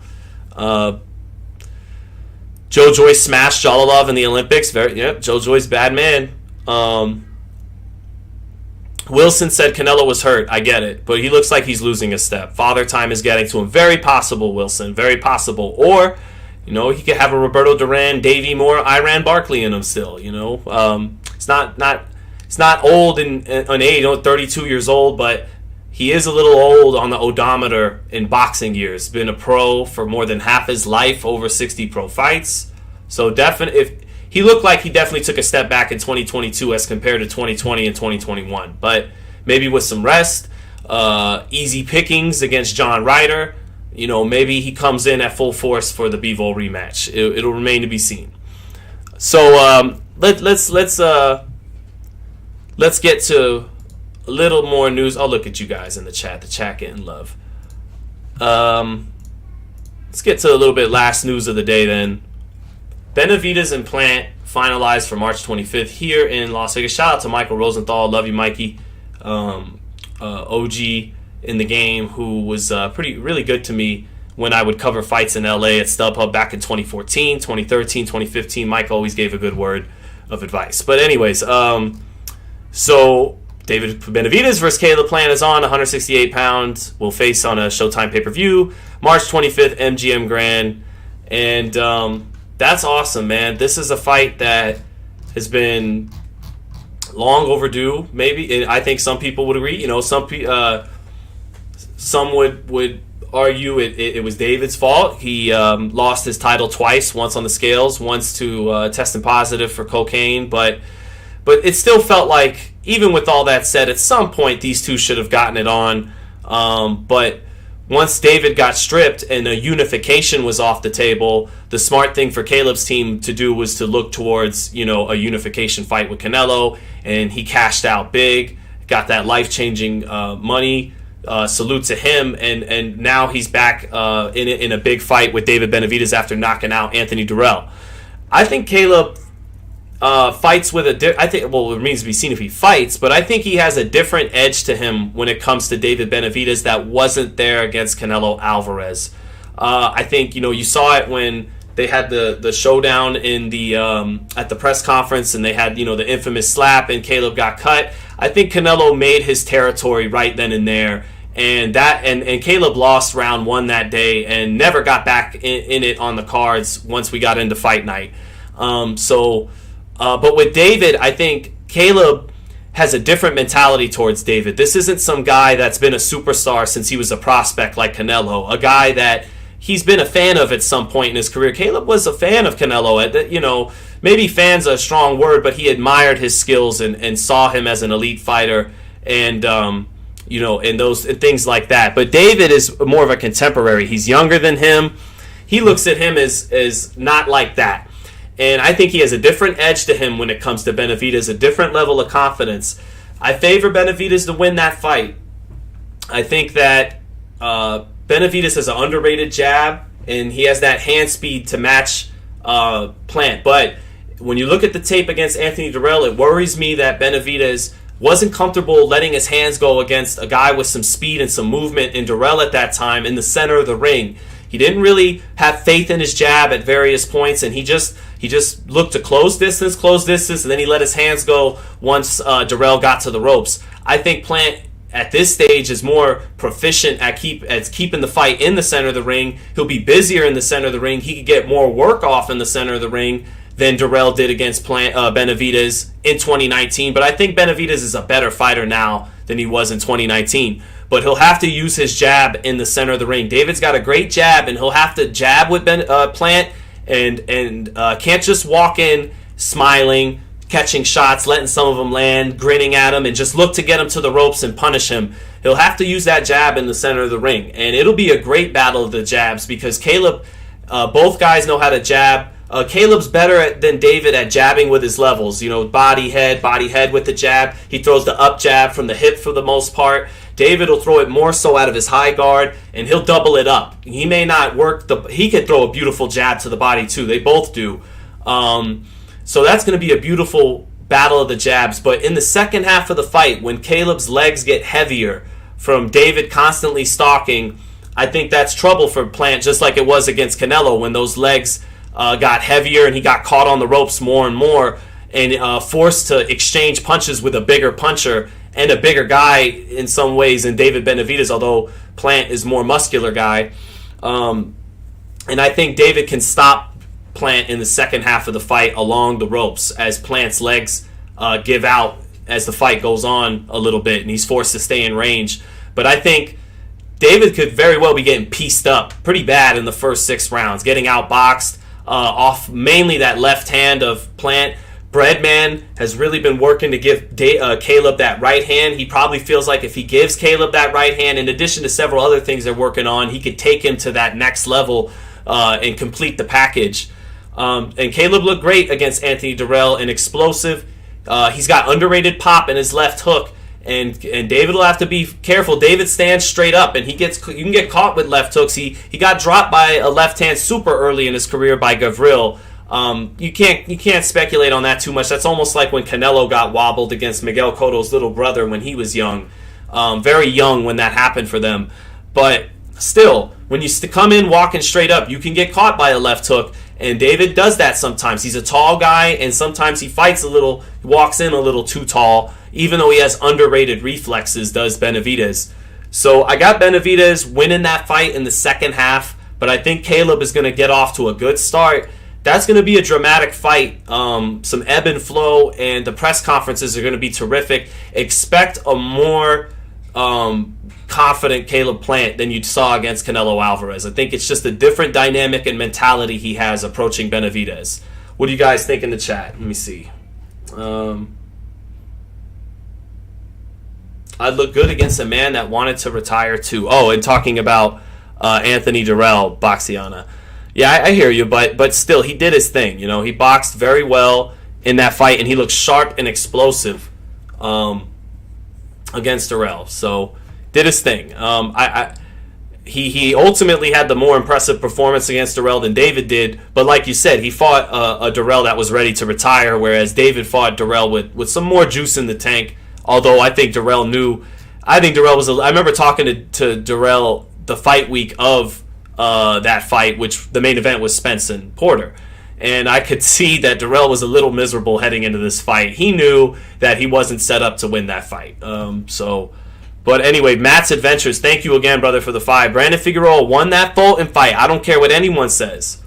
Joe Joyce smashed Jalalov in the Olympics. Joe Joyce, bad man. Wilson said Canelo was hurt. I get it. But he looks like he's losing a step. Father time is getting to him. Very possible, Wilson. Very possible. Or, he could have a Roberto Duran, Davey Moore, Iran Barkley in him still, It's not old in age, 32 years old, but he is a little old on the odometer in boxing years. Been a pro for more than half his life, over 60 pro fights. So he looked like he definitely took a step back in 2022 as compared to 2020 and 2021. But maybe with some rest, easy pickings against John Ryder, maybe he comes in at full force for the Bivol rematch. It'll remain to be seen. So let's get to a little more news. I'll look at you guys in the chat. The chat getting love. Let's get to a little bit last news of the day then. Benavidez and Plant finalized for March 25th here in Las Vegas. Shout out to Michael Rosenthal. Love you, Mikey. OG in the game who was really good to me when I would cover fights in LA at StubHub back in 2014, 2013, 2015. Mike always gave a good word of advice. But anyways, so David Benavidez versus Caleb Plant is on, 168 pounds. Will face on a Showtime pay-per-view March 25th, MGM Grand. And that's awesome, man. This is a fight that has been long overdue, maybe. I think some people would agree. Some would argue it was David's fault. He lost his title twice, once on the scales, once to testing positive for cocaine. But it still felt like, even with all that said, at some point these two should have gotten it on. But once David got stripped and a unification was off the table, the smart thing for Caleb's team to do was to look towards, a unification fight with Canelo, and he cashed out big, got that life-changing money. Salute to him, and now he's back in a big fight with David Benavidez after knocking out Anthony Durrell. I think Caleb fights with it remains to be seen if he fights, but I think he has a different edge to him when it comes to David Benavidez that wasn't there against Canelo Alvarez. I think, you saw it when they had the showdown in the at the press conference, and they had, the infamous slap, and Caleb got cut. I think Canelo made his territory right then and there, and Caleb lost round 1 that day and never got back in it on the cards once we got into fight night. But with David, I think Caleb has a different mentality towards David. This isn't some guy that's been a superstar since he was a prospect like Canelo, a guy that he's been a fan of at some point in his career. Caleb was a fan of Canelo. Maybe fan's a strong word, but he admired his skills and saw him as an elite fighter and and things like that. But David is more of a contemporary. He's younger than him. He looks at him as not like that. And I think he has a different edge to him when it comes to Benavidez, a different level of confidence. I favor Benavidez to win that fight. I think that Benavidez has an underrated jab, and he has that hand speed to match Plant. But when you look at the tape against Anthony Dirrell, it worries me that Benavidez wasn't comfortable letting his hands go against a guy with some speed and some movement in Dirrell at that time in the center of the ring. He didn't really have faith in his jab at various points, and he just looked to close distance, and then he let his hands go once Dirrell got to the ropes. I think Plant at this stage is more proficient at keeping the fight in the center of the ring. He'll be busier in the center of the ring. He could get more work off in the center of the ring than Dirrell did against Benavidez in 2019. But I think Benavidez is a better fighter now than he was in 2019. But he'll have to use his jab in the center of the ring. David's got a great jab, and he'll have to jab with Plant and can't just walk in smiling, catching shots, letting some of them land, grinning at him, and just look to get him to the ropes and punish him. He'll have to use that jab in the center of the ring. And it'll be a great battle of the jabs because Caleb, both guys know how to jab. Caleb's better than David at jabbing with his levels. Body, head with the jab. He throws the up jab from the hip for the most part. David will throw it more so out of his high guard, and he'll double it up. He may not work he could throw a beautiful jab to the body too. They both do. So that's going to be a beautiful battle of the jabs. But in the second half of the fight, when Caleb's legs get heavier from David constantly stalking, I think that's trouble for Plant, just like it was against Canelo when those legs got heavier and he got caught on the ropes more and more and forced to exchange punches with a bigger puncher and a bigger guy in some ways than David Benavidez, although Plant is more muscular guy. And I think David can stop Plant in the second half of the fight along the ropes as Plant's legs give out as the fight goes on a little bit and he's forced to stay in range. But I think David could very well be getting pieced up pretty bad in the first 6 rounds, getting outboxed off mainly that left hand of Plant. Breadman has really been working to give Caleb that right hand. He probably feels like if he gives Caleb that right hand, in addition to several other things they're working on, he could take him to that next level and complete the package. And Caleb looked great against Anthony Dirrell and explosive. He's got underrated pop in his left hook, and David will have to be careful. David stands straight up, and you can get caught with left hooks. He got dropped by a left hand super early in his career by Gavril. You can't speculate on that too much. That's almost like when Canelo got wobbled against Miguel Cotto's little brother when he was young, very young when that happened for them. But still, when you come in walking straight up, you can get caught by a left hook, and David does that sometimes. He's a tall guy, and sometimes he walks in a little too tall, even though he has underrated reflexes, does Benavidez. So I got Benavidez winning that fight in the second half, but I think Caleb is going to get off to a good start. That's going to be a dramatic fight, some ebb and flow, and the press conferences are going to be terrific. Expect a more confident Caleb Plant than you saw against Canelo Alvarez. I think it's just a different dynamic and mentality he has approaching Benavidez. What do you guys think in the chat? Let me see. I'd look good against a man that wanted to retire too. Oh, and talking about Anthony Dirrell, Boxiana. Yeah, I hear you, but still, he did his thing. He boxed very well in that fight, and he looked sharp and explosive against Dirrell. So, did his thing. He ultimately had the more impressive performance against Dirrell than David did. But like you said, he fought a Dirrell that was ready to retire, whereas David fought Dirrell with some more juice in the tank. Although I think Dirrell knew. I think Dirrell was. I remember talking to Dirrell the fight week of that fight, which the main event was Spence and Porter. And I could see that Dirrell was a little miserable heading into this fight. He knew that he wasn't set up to win that fight. But anyway, Matt's Adventures, thank you again, brother, for the 5. Brandon Figueroa won that Fulton fight. I don't care what anyone says.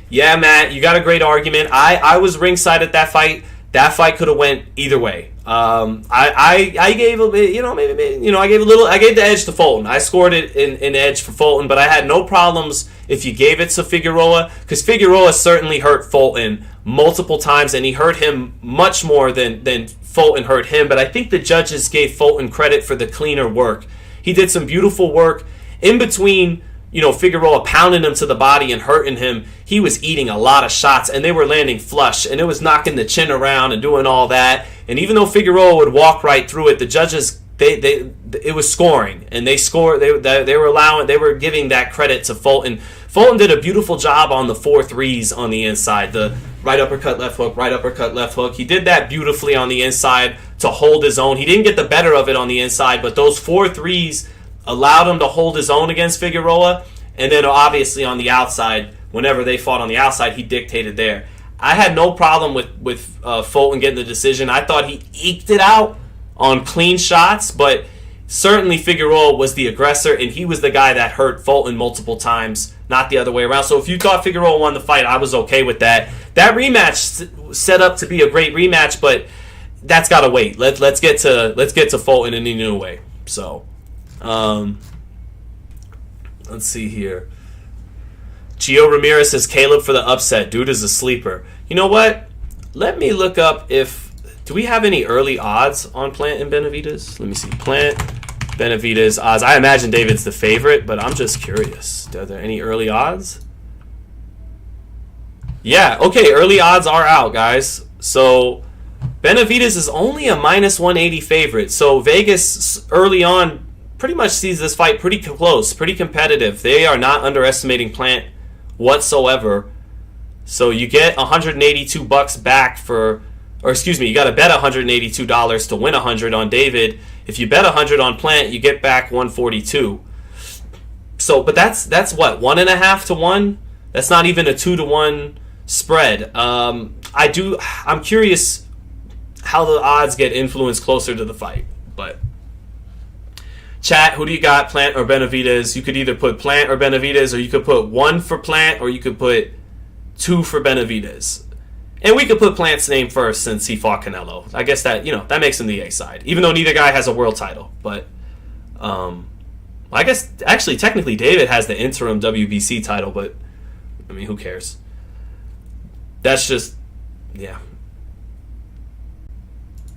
Yeah, Matt, you got a great argument. I was ringside at that fight. That fight could have went either way. I gave a bit, I gave the edge to Fulton. I scored it in edge for Fulton, but I had no problems if you gave it to Figueroa, because Figueroa certainly hurt Fulton multiple times, and he hurt him much more than Fulton hurt him. But I think the judges gave Fulton credit for the cleaner work. He did some beautiful work in between. Figueroa pounding him to the body and hurting him. He was eating a lot of shots, and they were landing flush, and it was knocking the chin around and doing all that. And even though Figueroa would walk right through it, the judges, it was scoring, and they scored. They were giving that credit to Fulton. Fulton did a beautiful job on the 4 threes on the inside, the right uppercut, left hook, right uppercut, left hook. He did that beautifully on the inside to hold his own. He didn't get the better of it on the inside, but those 4 threes allowed him to hold his own against Figueroa. And then obviously on the outside, whenever they fought on the outside, he dictated there. I had no problem with Fulton getting the decision. I thought he eked it out on clean shots, but certainly Figueroa was the aggressor, and he was the guy that hurt Fulton multiple times, not the other way around. So if you thought Figueroa won the fight, I was okay with that. That rematch set up to be a great rematch, but that's got to wait. Let's get to Fulton and Inoue. So. Let's see here. Gio Ramirez says Caleb for the upset. Dude is a sleeper. You know what? Let me look up do we have any early odds on Plant and Benavidez? Let me see. Plant-Benavidez odds. I imagine David's the favorite, but I'm just curious. Are there any early odds? Yeah, okay. Early odds are out, guys. So Benavidez is only a -180 favorite. So Vegas early on pretty much sees this fight pretty close, pretty competitive. They are not underestimating Plant whatsoever. So you get $182 back you got to bet $182 to win $100 on David. If you bet $100 on Plant, you get back $142. So, but that's what, 1.5 to 1. That's not even a 2 to 1 spread. I'm curious how the odds get influenced closer to the fight, but. Chat, who do you got, Plant or Benavidez? You could either put Plant or Benavidez, or you could put 1 for Plant, or you could put 2 for Benavidez. And we could put Plant's name first since he fought Canelo. I guess that makes him the A side, even though neither guy has a world title. But I guess actually technically David has the interim WBC title, but I mean, who cares? That's just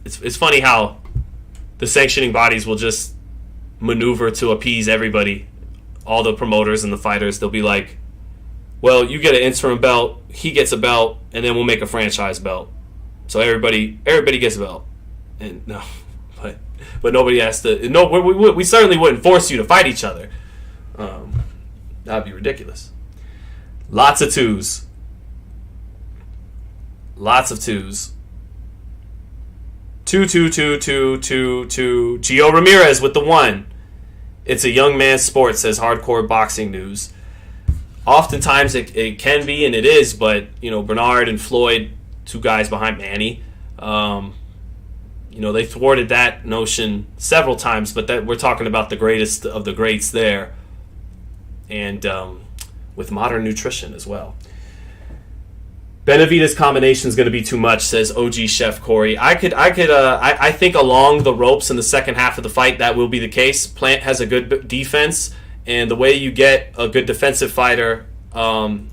It's funny how the sanctioning bodies will just maneuver to appease everybody, all the promoters and the fighters. They'll be like, well, you get an interim belt, he gets a belt, and then we'll make a franchise belt. So everybody gets a belt. And no, but nobody has to. No, we certainly wouldn't force you to fight each other. That'd be ridiculous. Lots of twos. Lots of twos. 2. Gio Ramirez with the 1. It's a young man's sport, says Hardcore Boxing News. Oftentimes it can be, and it is, but Bernard and Floyd, 2 guys behind Manny, they thwarted that notion several times, but that we're talking about the greatest of the greats there, and with modern nutrition as well. Benavidez combination is going to be too much, says OG Chef Corey. I think along the ropes in the second half of the fight that will be the case. Plant has a good defense, and the way you get a good defensive fighter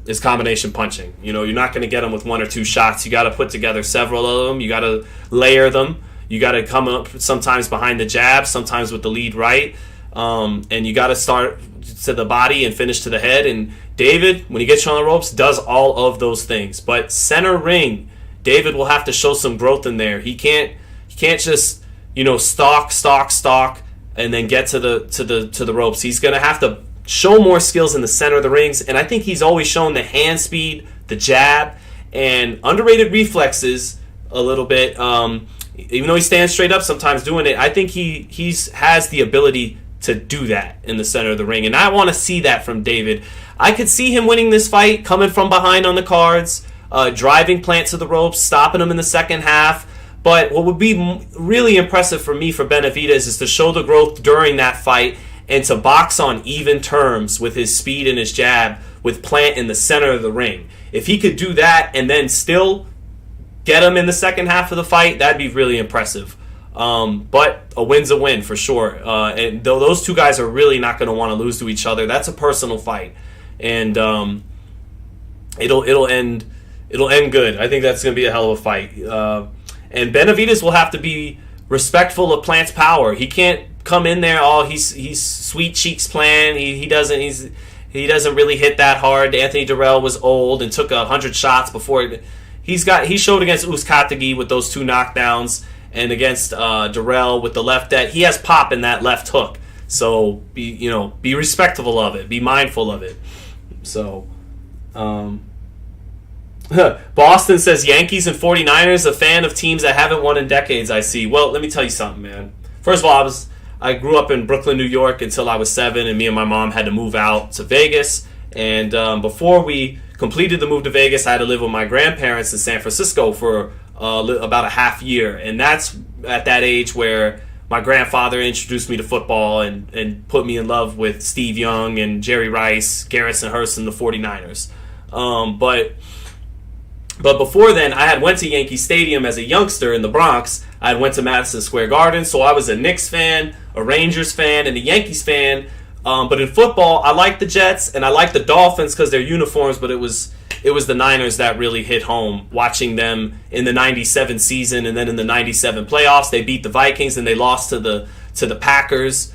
is combination punching. You're not going to get them with 1 or 2 shots. You got to put together several of them. You got to layer them. You got to come up sometimes behind the jab, sometimes with the lead right, and you got to start to the body and finish to the head. And David, when he gets you on the ropes, does all of those things. But center ring, David will have to show some growth in there. He can't just stalk, and then get to the ropes. He's gonna have to show more skills in the center of the rings. And I think he's always shown the hand speed, the jab, and underrated reflexes a little bit. Even though he stands straight up sometimes doing it, I think he has the ability to do that in the center of the ring. And I want to see that from David. I could see him winning this fight, coming from behind on the cards, driving Plant to the ropes, stopping him in the second half. But what would be really impressive for me for Benavidez is to show the growth during that fight and to box on even terms with his speed and his jab with Plant in the center of the ring. If he could do that and then still get him in the second half of the fight, that'd be really impressive. But a win's a win for sure. And those two guys are really not going to want to lose to each other. That's a personal fight, and it'll end good. I think that's going to be a hell of a fight. And Benavidez will have to be respectful of Plant's power. He can't come in there. He's sweet cheeks plan. He doesn't really hit that hard. Anthony Durrell was old and took 100 shots before. He showed against Uzcategui with those 2 knockdowns, and against Durrell with the left that he has pop in that left hook. So be respectful of it. Be mindful of it. So. Boston says Yankees and 49ers, a fan of teams that haven't won in decades, I see. Well, let me tell you something, man. First of all, I grew up in Brooklyn, New York until I was 7, and me and my mom had to move out to Vegas. And before we completed the move to Vegas, I had to live with my grandparents in San Francisco for about a half year. And that's at that age where my grandfather introduced me to football and put me in love with Steve Young and Jerry Rice, Garrison Hearst, and the 49ers. But before then, I had went to Yankee Stadium as a youngster in the Bronx. I had went to Madison Square Garden, so I was a Knicks fan, a Rangers fan, and a Yankees fan. But in football, I like the Jets and I like the Dolphins because their uniforms. But it was the Niners that really hit home. Watching them in the '97 season and then in the '97 playoffs, they beat the Vikings and they lost to the Packers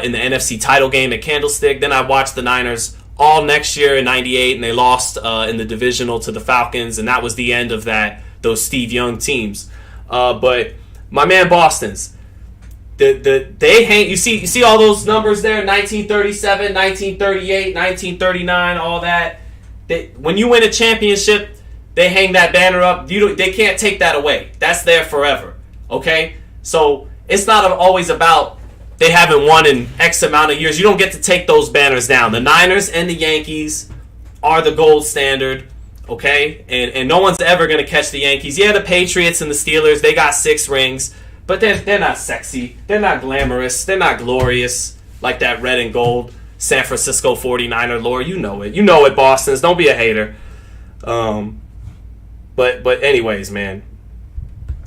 in the NFC title game at Candlestick. Then I watched the Niners all next year in '98, and they lost in the divisional to the Falcons, and that was the end of those Steve Young teams. But my man Boston's, they hang. You see all those numbers there: 1937, 1938, 1939, all that. When you win a championship, they hang that banner up. They can't take that away. That's there forever. Okay, so it's not always about. They haven't won in X amount of years. You don't get to take those banners down. The Niners and the Yankees are the gold standard, okay? And no one's ever going to catch the Yankees. Yeah, the Patriots and the Steelers, they got 6 rings, but they're not sexy. They're not glamorous. They're not glorious like that red and gold San Francisco 49er lore. You know it. You know it, Boston's. Don't be a hater. But anyways, man.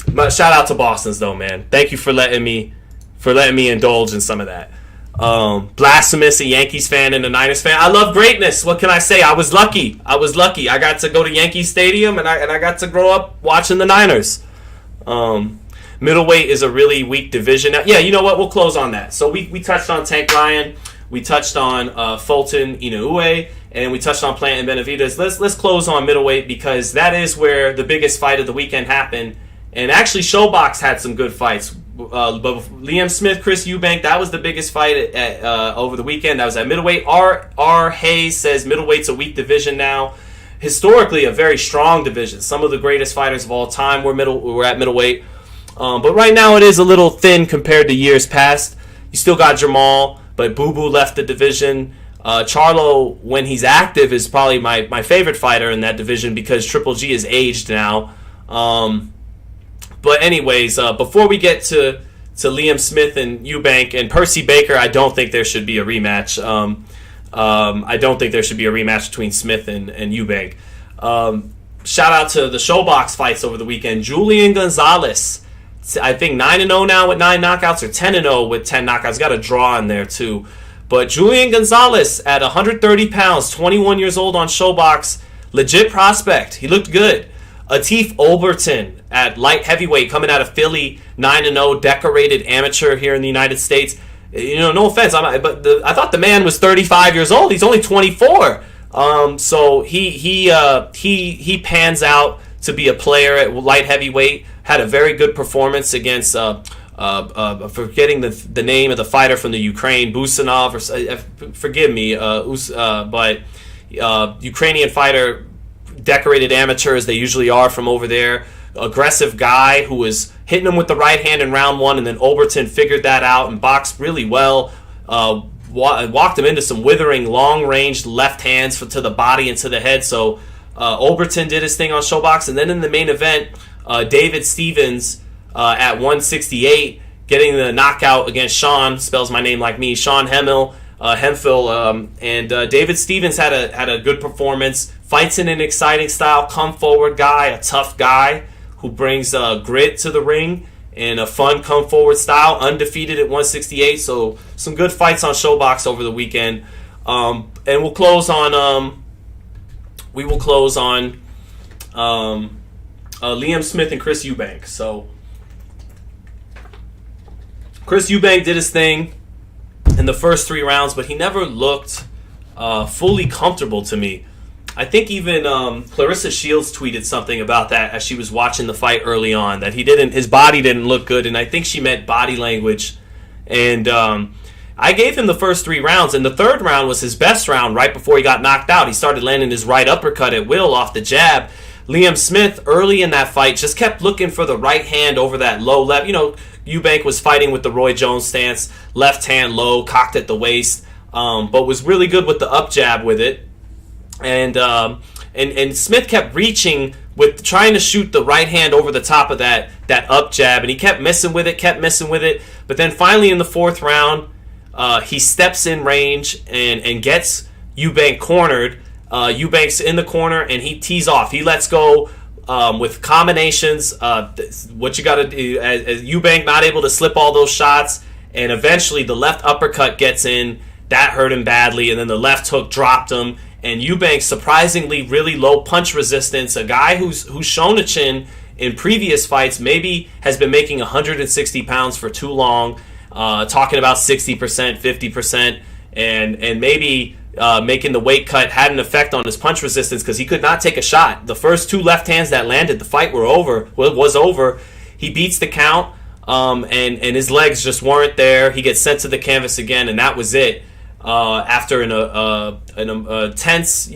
Shout out to Boston's, though, man. Thank you for letting me indulge in some of that. Blasphemous, a Yankees fan and a Niners fan. I love greatness. What can I say? I was lucky. I got to go to Yankee Stadium, and I got to grow up watching the Niners. Middleweight is a really weak division. Yeah, you know what? We'll close on that. So we touched on Tank Ryan. We touched on Fulton Inoue, and we touched on Plant-Benavidez. Let's close on middleweight because that is where the biggest fight of the weekend happened. And actually, Showbox had some good fights. But Liam Smith, Chris Eubank, that was the biggest fight over the weekend. That was at middleweight. R. Hayes says middleweight's a weak division now. Historically, a very strong division. Some of the greatest fighters of all time were at middleweight. But right now, it is a little thin compared to years past. You still got Jamal, but Boo Boo left the division. Charlo, when he's active, is probably my favorite fighter in that division because Triple G is aged now. But anyways, before we get to Liam Smith and Eubank and Percy Baker, I don't think there should be a rematch. I don't think there should be a rematch between Smith and Eubank. Shout out to the Showbox fights over the weekend. Julian Gonzalez, I think 9-0 now with 9 knockouts, or 10-0 with 10 knockouts. Got a draw in there too. But Julian Gonzalez at 130 pounds, 21 years old on Showbox, legit prospect. He looked good. Atif Olberton at light heavyweight, coming out of Philly, 9-0, decorated amateur here in the United States. You know, no offense, I thought the man was 35 years old. He's only 24. So he pans out to be a player at light heavyweight. Had a very good performance against forgetting the name of the fighter from the Ukraine, Busanov, or forgive me, but Ukrainian fighter, decorated amateur as they usually are from over there. Aggressive guy who was hitting him with the right hand in round 1, and then Olberton figured that out and boxed really well. Walked him into some withering long-range left hands to the body and to the head. So Olberton did his thing on Showbox, and then in the main event, David Stevens at 168 getting the knockout against Sean, spells my name like me, Sean Hemphill. And David Stevens had a good performance. Fights in an exciting style, come forward guy, a tough guy who brings grit to the ring, in a fun come forward style, undefeated at 168. So some good fights on Showbox over the weekend. And we'll close on Liam Smith and Chris Eubank. So Chris Eubank did his thing in the first 3 rounds, but he never looked fully comfortable to me. I think even Clarissa Shields tweeted something about that as she was watching the fight early on, that his body didn't look good, and I think she meant body language. And I gave him the first 3 rounds, and the third round was his best round right before he got knocked out. He started landing his right uppercut at will off the jab. Liam Smith, early in that fight, just kept looking for the right hand over that low left. You know, Eubank was fighting with the Roy Jones stance, left hand low, cocked at the waist, but was really good with the up jab with it. And Smith kept reaching with trying to shoot the right hand over the top of that up jab, and he kept missing with it. But then finally in the 4th round, he steps in range and gets Eubank cornered. Eubank's in the corner, and he tees off. He lets go with combinations. What you got to do, as Eubank not able to slip all those shots, and eventually the left uppercut gets in. That hurt him badly, and then the left hook dropped him. And Eubank, surprisingly really low punch resistance, a guy who's shown a chin in previous fights, maybe has been making 160 pounds for too long, talking about 60%, 50%, and maybe making the weight cut had an effect on his punch resistance because he could not take a shot. The first 2 left hands that landed, the fight was over. He beats the count, and his legs just weren't there. He gets sent to the canvas again, and that was it. After a tense,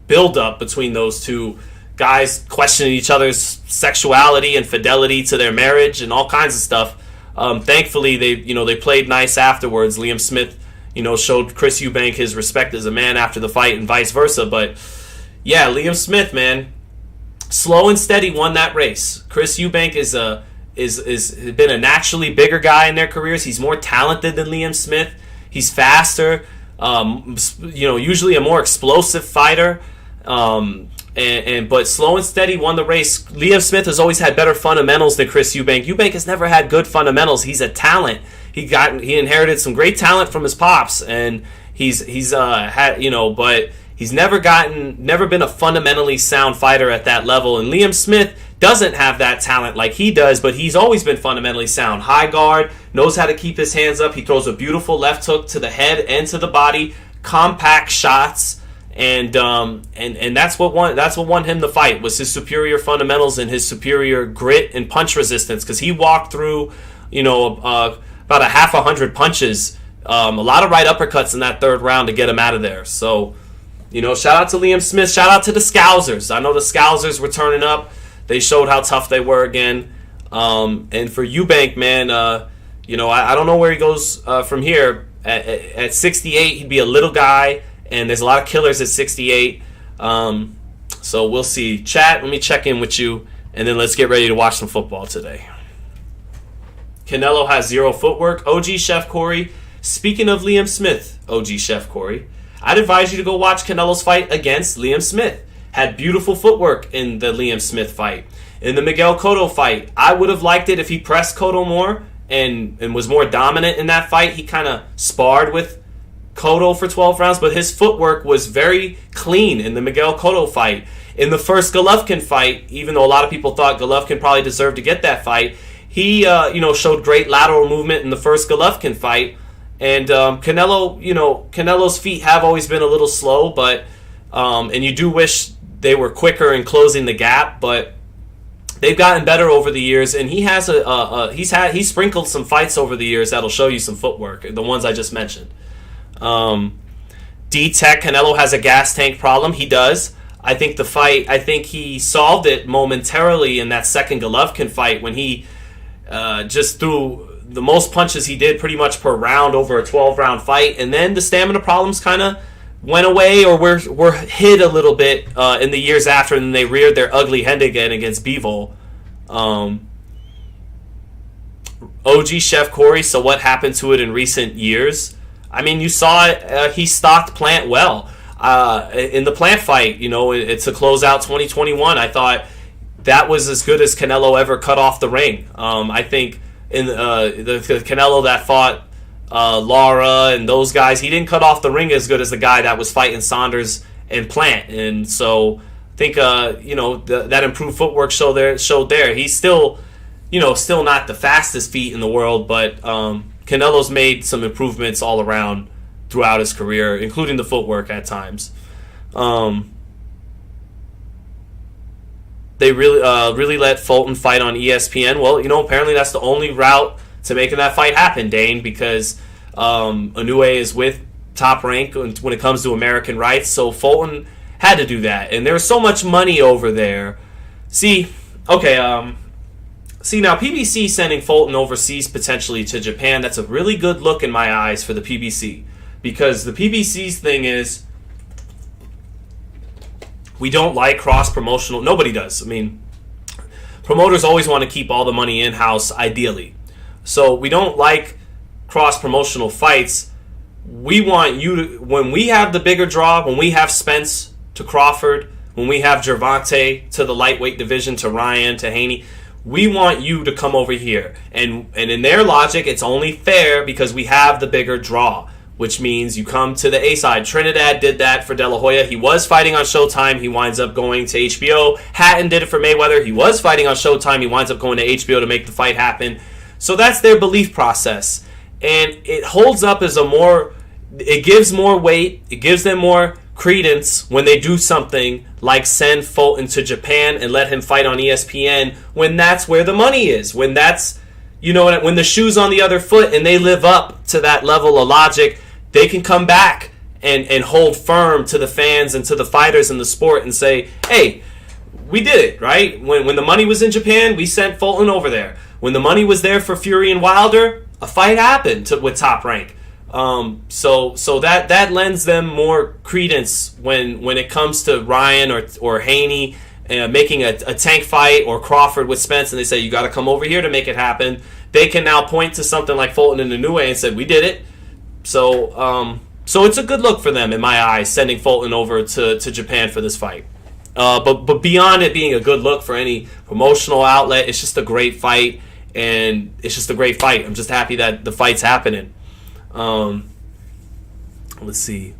build-up between those 2 guys questioning each other's sexuality and fidelity to their marriage and all kinds of stuff. Thankfully, they played nice afterwards. Liam Smith, showed Chris Eubank his respect as a man after the fight, and vice versa. But yeah, Liam Smith, man, slow and steady won that race. Chris Eubank is been a naturally bigger guy in their careers. He's more talented than Liam Smith. He's faster, usually a more explosive fighter, but slow and steady won the race. Liam Smith has always had better fundamentals than Chris Eubank. Eubank has never had good fundamentals. He's a talent. He inherited some great talent from his pops, and but he's never been a fundamentally sound fighter at that level. And Liam Smith doesn't have that talent like he does, but he's always been fundamentally sound. High guard, knows how to keep his hands up. He throws a beautiful left hook to the head and to the body, compact shots, and that's what won him the fight, was his superior fundamentals and his superior grit and punch resistance, because he walked through about 100 punches, a lot of right uppercuts in that 3rd round to get him out of there. So shout out to Liam Smith, shout out to the Scousers. I know the Scousers were turning up. They showed how tough they were again. And for Eubank, man, I don't know where he goes from here. At 68, he'd be a little guy, and there's a lot of killers at 68. So we'll see. Chat, let me check in with you, and then let's get ready to watch some football today. Canelo has 0 footwork. OG Chef Corey, speaking of Liam Smith, OG Chef Corey, I'd advise you to go watch Canelo's fight against Liam Smith. Had beautiful footwork in the Liam Smith fight. In the Miguel Cotto fight, I would have liked it if he pressed Cotto more and was more dominant in that fight. He kind of sparred with Cotto for 12 rounds, but his footwork was very clean in the Miguel Cotto fight. In the first Golovkin fight, even though a lot of people thought Golovkin probably deserved to get that fight, he showed great lateral movement in the first Golovkin fight. And Canelo's feet have always been a little slow, but and you do wish they were quicker in closing the gap, but they've gotten better over the years, and he has he's sprinkled some fights over the years that'll show you some footwork, the ones I just mentioned. D-Tech, Canelo has a gas tank problem. He does. I think he solved it momentarily in that second Golovkin fight when he just threw the most punches he did pretty much per round over a 12-round fight, and then the stamina problems kind of went away or were hid a little bit in the years after, and then they reared their ugly head again against Bivol. OG Chef Corey, so what happened to it in recent years? I mean, you saw it. He stalked Plant well. In the Plant fight, it's a closeout 2021. I thought that was as good as Canelo ever cut off the ring. I think in the Canelo that fought Lara and those guys, he didn't cut off the ring as good as the guy that was fighting Saunders and Plant. And so I think that improved footwork showed there. He's still not the fastest feet in the world, but Canelo's made some improvements all around throughout his career, including the footwork at times. They really let Fulton fight on ESPN. Well, apparently that's the only route to making that fight happen, Dane, because Inoue is with Top Rank when it comes to American rights, so Fulton had to do that. And there's so much money over there. Now PBC sending Fulton overseas potentially to Japan, that's a really good look in my eyes for the PBC. Because the PBC's thing is, we don't like cross-promotional. Nobody does. I mean, promoters always want to keep all the money in-house, ideally. So we don't like cross-promotional fights. We want you to, when we have the bigger draw, when we have Spence to Crawford, when we have Gervonta to the lightweight division, to Ryan, to Haney, we want you to come over here. And in their logic, it's only fair because we have the bigger draw, which means you come to the A side. Trinidad did that for De La Hoya. He was fighting on Showtime. He winds up going to HBO. Hatton did it for Mayweather. He was fighting on Showtime. He winds up going to HBO to make the fight happen. So that's their belief process. And it holds up as it gives more weight. It gives them more credence when they do something like send Fulton to Japan and let him fight on ESPN when that's where the money is. When that's, when the shoe's on the other foot and they live up to that level of logic, they can come back and hold firm to the fans and to the fighters in the sport and say, hey, we did it, right? When the money was in Japan, we sent Fulton over there. When the money was there for Fury and Wilder, a fight happened with Top Rank. So that lends them more credence when it comes to Ryan or Haney making a tank fight, or Crawford with Spence, and they say, you got to come over here to make it happen. They can now point to something like Fulton and Inoue and say, we did it. So it's a good look for them in my eyes, sending Fulton over to Japan for this fight. But beyond it being a good look for any promotional outlet, it's just a great fight, and it's just a great fight. I'm just happy that the fight's happening. Let's see.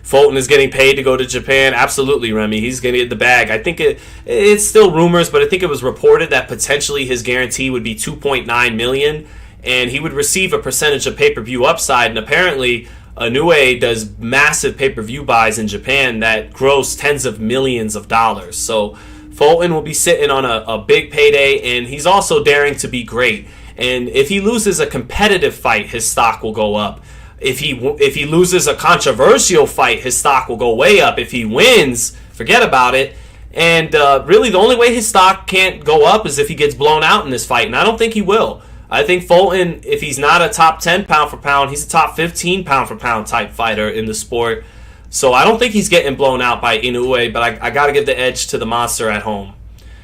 Fulton is getting paid to go to Japan. Absolutely, Remy. He's going to get the bag. I think it's still rumors, but I think it was reported that potentially his guarantee would be $2.9 million, and he would receive a percentage of pay-per-view upside. And apparently, Inoue does massive pay-per-view buys in Japan that gross tens of millions of dollars. So Fulton will be sitting on a big payday, and he's also daring to be great. And if he loses a competitive fight, his stock will go up. If he loses a controversial fight, his stock will go way up. If he wins, forget about it. And really, the only way his stock can't go up is if he gets blown out in this fight, and I don't think he will. I think Fulton, if he's not a top 10 pound for pound, he's a top 15 pound for pound type fighter in the sport. So I don't think he's getting blown out by Inoue, but I got to give the edge to the monster at home.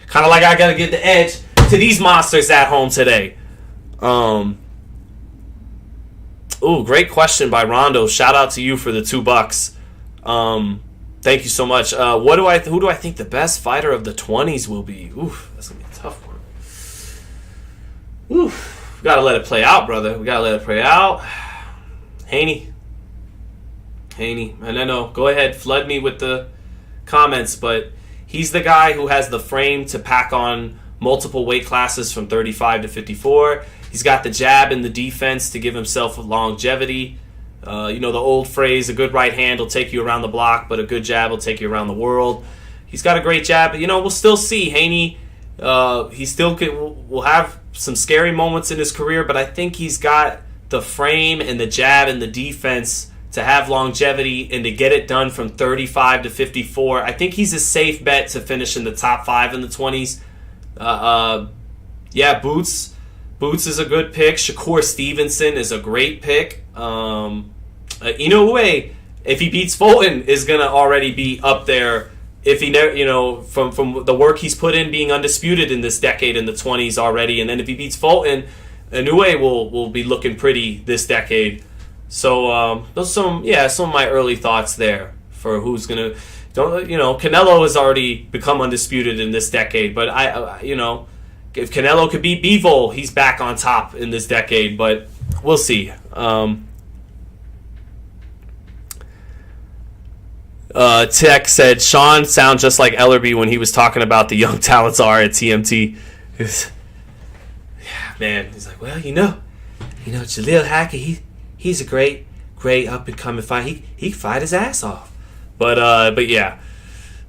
Kind of like I got to give the edge to these monsters at home today. Great question by Rondo. Shout out to you for the $2. Thank you so much. Who do I think the best fighter of the 20s will be? That's gonna be a tough one. We gotta let it play out, brother. We gotta let it play out. Haney. And I know, go ahead, flood me with the comments, but he's the guy who has the frame to pack on multiple weight classes from 35 to 54. He's got the jab and the defense to give himself longevity. The old phrase, a good right hand will take you around the block, but a good jab will take you around the world. He's got a great jab. We'll still see. Haney, he still will have some scary moments in his career, but I think he's got the frame and the jab and the defense to have longevity and to get it done from 35 to 54. I think he's a safe bet to finish in the top 5 in the 20s. Boots is a good pick. Shakur Stevenson is a great pick. Inoue, if he beats Fulton, is going to already be up there. If he never, from the work he's put in being undisputed in this decade in the 20s already, and then if he beats Fulton, Inoue will be looking pretty this decade. So those some of my early thoughts there for who's gonna. Canelo has already become undisputed in this decade, but if Canelo could beat Bivol, he's back on top in this decade, but we'll see. Tech said Sean sounds just like Ellerby when he was talking about the young talents are at TMT. Man, he's like, well, Jaleel Hackett, he's a great up and coming fight. He can fight his ass off. But yeah.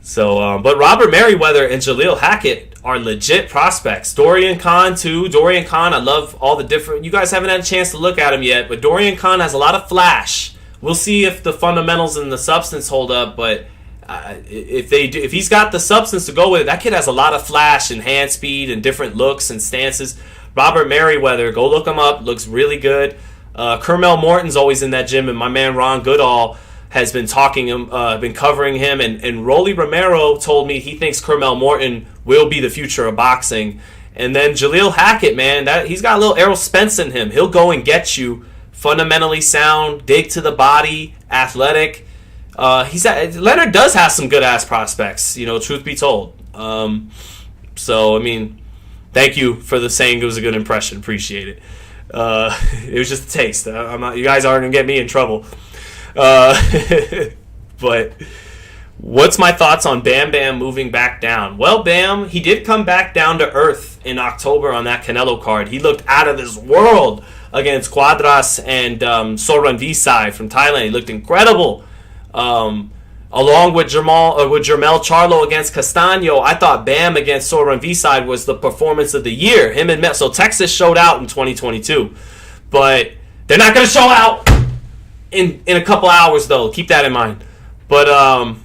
So, but Robert Merriweather and Jaleel Hackett are legit prospects. Dorian Kahn too. Dorian Kahn, I love all the different. You guys haven't had a chance to look at him yet, but Dorian Kahn has a lot of flash. We'll see if the fundamentals and the substance hold up, but if he's got the substance to go with it, that kid has a lot of flash and hand speed and different looks and stances. Robert Merriweather, go look him up, looks really good. Kermel Morton's always in that gym, and my man Ron Goodall has been been covering him, and Rolly Romero told me he thinks Kermel Morton will be the future of boxing. And then Jaleel Hackett, man, he's got a little Errol Spence in him. He'll go and get you. Fundamentally sound, dig to the body, athletic. Leonard does have some good ass prospects, truth be told. So I mean, thank you for the saying it was a good impression. Appreciate it. It was just a taste. You guys aren't gonna get me in trouble. But what's my thoughts on Bam Bam moving back down? Well, Bam, he did come back down to earth in October on that Canelo card. He looked out of this world against Quadras and Soran Visai from Thailand. He looked incredible. Along with Jermel Charlo against Castaño, I thought Bam against Soran Visai was the performance of the year. So Texas showed out in 2022. But they're not going to show out in a couple hours, though. Keep that in mind. But I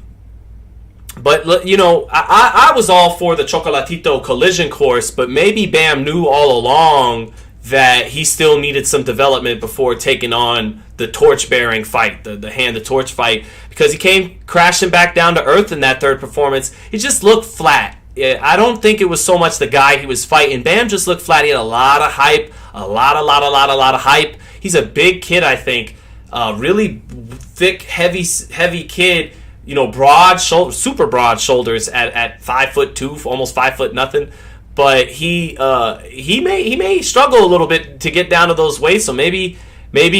was all for the Chocolatito collision course, but maybe Bam knew all along that he still needed some development before taking on the torch-bearing fight, the hand-the-torch fight, because he came crashing back down to earth in that third performance. He just looked flat. I don't think it was so much the guy he was fighting. Bam just looked flat. He had a lot of hype, a lot of hype. He's a big kid, I think. Really thick, heavy kid. Broad shoulders, super broad shoulders at 5'2", almost 5 nothing. But he may struggle a little bit to get down to those weights. So maybe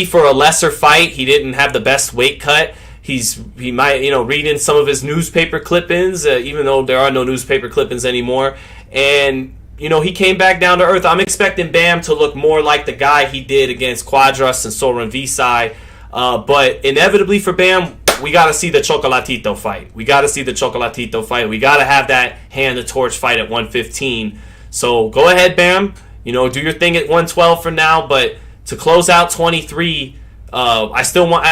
for a lesser fight, he didn't have the best weight cut. He might read in some of his newspaper clippings, even though there are no newspaper clippings anymore. And he came back down to earth. I'm expecting Bam to look more like the guy he did against Quadras and Soran Visai. But inevitably for Bam, we got to see the Chocolatito fight. We got to have that hand-the-torch fight at 115. So go ahead, Bam. Do your thing at 112 for now. But to close out 23, I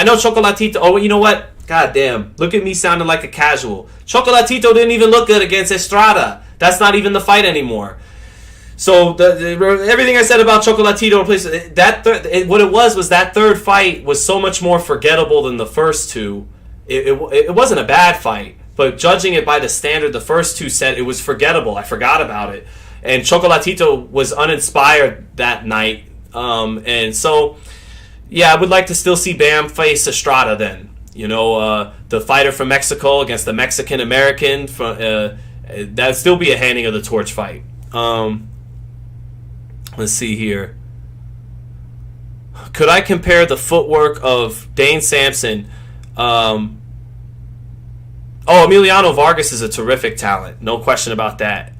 know Chocolatito. Oh, you know what? God damn. Look at me sounding like a casual. Chocolatito didn't even look good against Estrada. That's not even the fight anymore. So everything I said about Chocolatito, what it was that third fight was so much more forgettable than the first two. It wasn't a bad fight, but judging it by the standard the first two set, it was forgettable. I forgot about it. And Chocolatito was uninspired that night. And so, yeah, I would like to still see Bam face Estrada then. The fighter from Mexico against the Mexican-American. That'd still be a handing of the torch fight. Let's see here. Could I compare the footwork of Dane Sampson? Emiliano Vargas is a terrific talent. No question about that.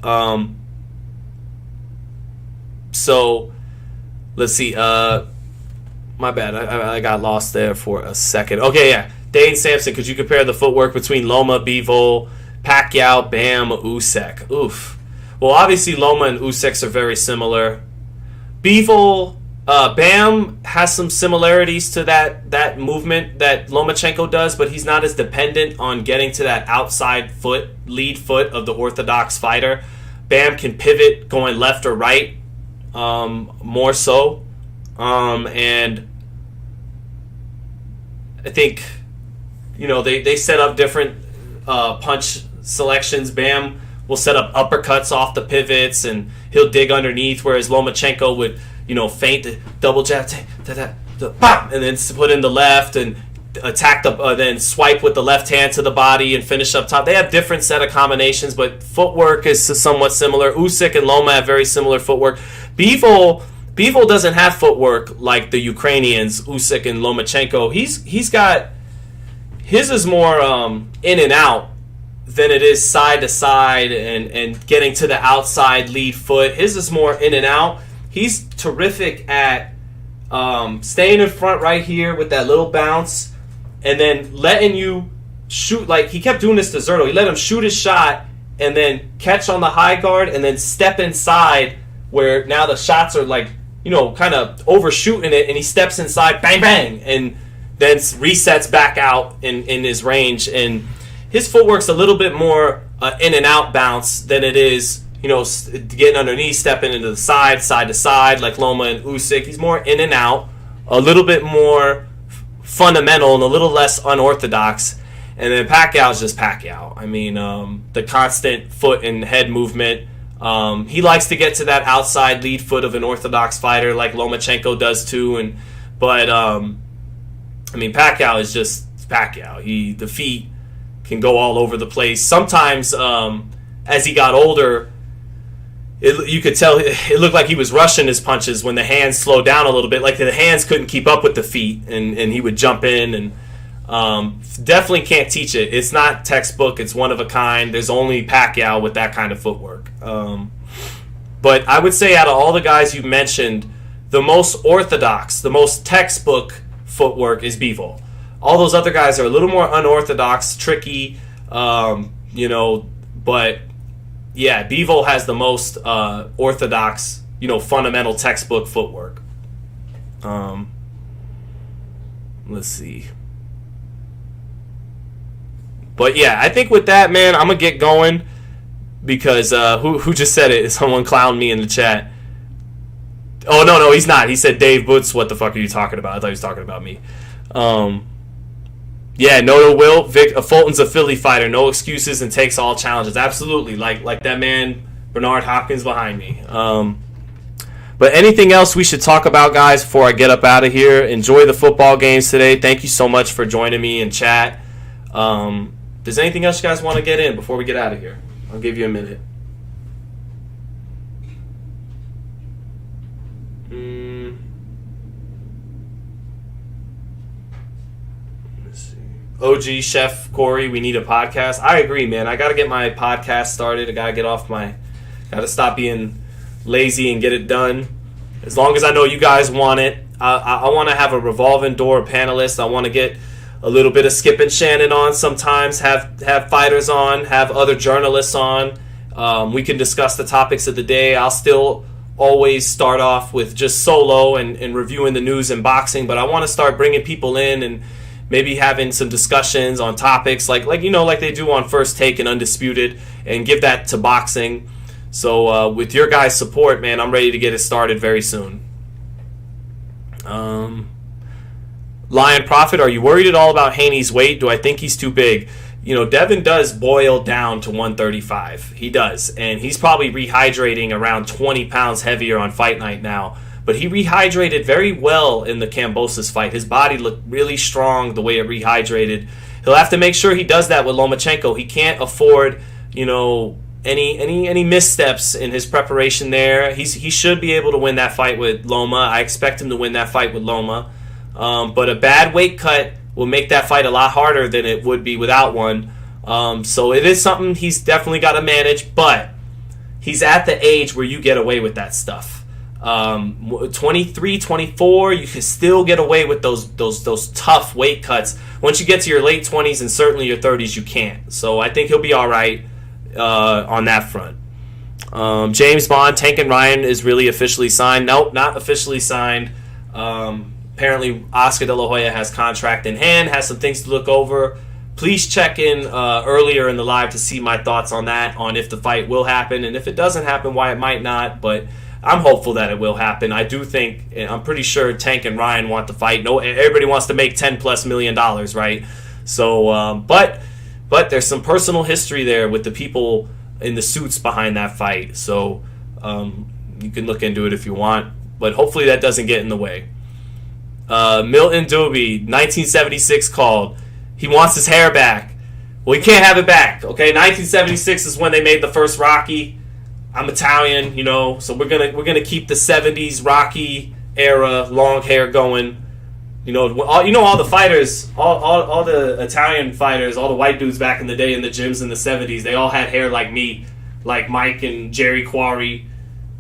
So, let's see. My bad. I got lost there for a second. Okay, yeah. Dane Sampson, could you compare the footwork between Loma, Bivol, Pacquiao, Bam, Usyk? Oof. Well, obviously Loma and Usyk are very similar. Bivol, Bam has some similarities to that movement that Lomachenko does, but he's not as dependent on getting to that outside lead foot of the orthodox fighter. Bam can pivot going left or right, more so. And I think, they set up different punch selections. Bam will set up uppercuts off the pivots, and he'll dig underneath, whereas Lomachenko would, feint the double jab, and then put in the left and attack then swipe with the left hand to the body and finish up top. They have different set of combinations, but footwork is somewhat similar. Usyk and Loma have very similar footwork. Bivol doesn't have footwork like the Ukrainians, Usyk and Lomachenko. He's got, his is more in and out than it is side to side and getting to the outside lead foot. His is more in and out. He's terrific at staying in front right here with that little bounce and then letting you shoot. Like, he kept doing this to Zittel. He let him shoot his shot and then catch on the high guard and then step inside where now the shots are like, kind of overshooting it, and he steps inside, bang, bang, and then resets back out in his range. And his footwork's a little bit more in and out bounce than it is, getting underneath, stepping into the side to side, like Loma and Usyk. He's more in and out, a little bit more fundamental and a little less unorthodox. And then Pacquiao's just Pacquiao. I mean, the constant foot and head movement. He likes to get to that outside lead foot of an orthodox fighter like Lomachenko does too. But Pacquiao is just Pacquiao. The feet can go all over the place. Sometimes, as he got older, you could tell it looked like he was rushing his punches when the hands slowed down a little bit. Like the hands couldn't keep up with the feet, and he would jump in and definitely can't teach it. It's not textbook. It's one of a kind. There's only Pacquiao with that kind of footwork. But I would say out of all the guys you've mentioned, the most orthodox, the most textbook footwork is Bivol. All those other guys are a little more unorthodox, tricky, but yeah, Bivol has the most orthodox, fundamental textbook footwork. Let's see. But yeah, I think with that, man, I'm going to get going because who just said it? Someone clowned me in the chat. Oh, no, he's not. He said, Dave Boots, what the fuck are you talking about? I thought he was talking about me. Yeah, no will. Fulton's a Philly fighter. No excuses and takes all challenges. Absolutely. Like that man, Bernard Hopkins behind me. But anything else we should talk about, guys, before I get up out of here? Enjoy the football games today. Thank you so much for joining me in chat. Does anything else you guys want to get in before we get out of here? I'll give you a minute. Let's see. OG Chef Corey, we need a podcast. I agree, man. I got to get my podcast started. I got to get off got to stop being lazy and get it done. As long as I know you guys want it. I want to have a revolving door of panelists. I want to get a little bit of Skip and Shannon on sometimes, have fighters on, have other journalists on. We can discuss the topics of the day. I'll still always start off with just solo and reviewing the news and boxing, but I want to start bringing people in and maybe having some discussions on topics like they do on First Take and Undisputed, and give that to boxing. So with your guys' support, man, I'm ready to get it started very soon. Lion Prophet, are you worried at all about Haney's weight? Do I think he's too big? Devin does boil down to 135. He does. And he's probably rehydrating around 20 pounds heavier on fight night now. But he rehydrated very well in the Kambosos fight. His body looked really strong the way it rehydrated. He'll have to make sure he does that with Lomachenko. He can't afford, any missteps in his preparation there. He should be able to win that fight with Loma. I expect him to win that fight with Loma. But a bad weight cut will make that fight a lot harder than it would be without one. So it is something he's definitely got to manage, but he's at the age where you get away with that stuff. 23, 24, you can still get away with those tough weight cuts. Once you get to your late 20s and certainly your 30s, you can't. So I think he'll be all right on that front. James Bond, Tank and Ryan is really officially signed. Nope, not officially signed. Apparently, Oscar De La Hoya has contract in hand, has some things to look over. Please check in earlier in the live to see my thoughts on that, on if the fight will happen, and if it doesn't happen, why it might not. But I'm hopeful that it will happen. I do think, I'm pretty sure Tank and Ryan want the fight. No, everybody wants to make $10+ million, right? So, but there's some personal history there with the people in the suits behind that fight. So you can look into it if you want, but hopefully that doesn't get in the way. Milton Doobie, 1976 called. He wants his hair back. Well, he can't have it back. Okay, 1976 is when they made the first Rocky. I'm Italian, you know, so we're gonna keep the 70s Rocky era long hair going. You know all the fighters, all the Italian fighters, all the white dudes back in the day in the gyms in the 70s. They all had hair like me, like Mike and Jerry Quarry,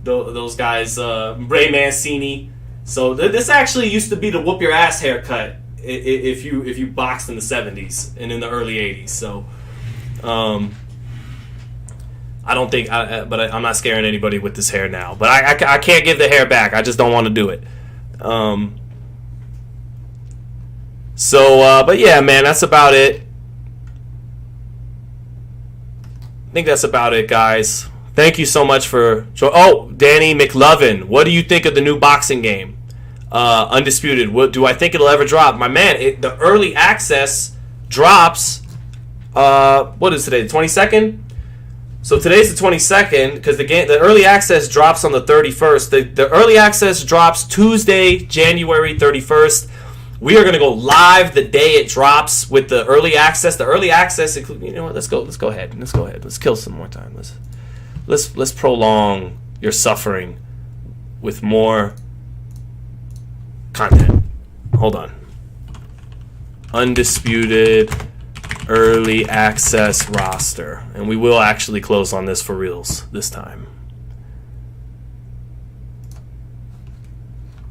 those guys, Ray Mancini. So this actually used to be the whoop your ass haircut if you boxed in the 70s and in the early 80s. So I don't think, but I'm not scaring anybody with this hair now. But I can't give the hair back. I just don't want to do it. But yeah, man, that's about it. I think that's about it, guys. Thank you so much for... Oh, Danny McLovin. What do you think of the new boxing game? Undisputed. Do I think it'll ever drop? My man, the early access drops... what is today? The 22nd? So today's the 22nd, because the early access drops on the 31st. The early access drops Tuesday, January 31st. We are going to go live the day it drops with the early access. The early access, you know what? Let's go ahead. Let's kill some more time. Let's prolong your suffering with more content. Hold on. Undisputed early access roster, and we will actually close on this for reals this time.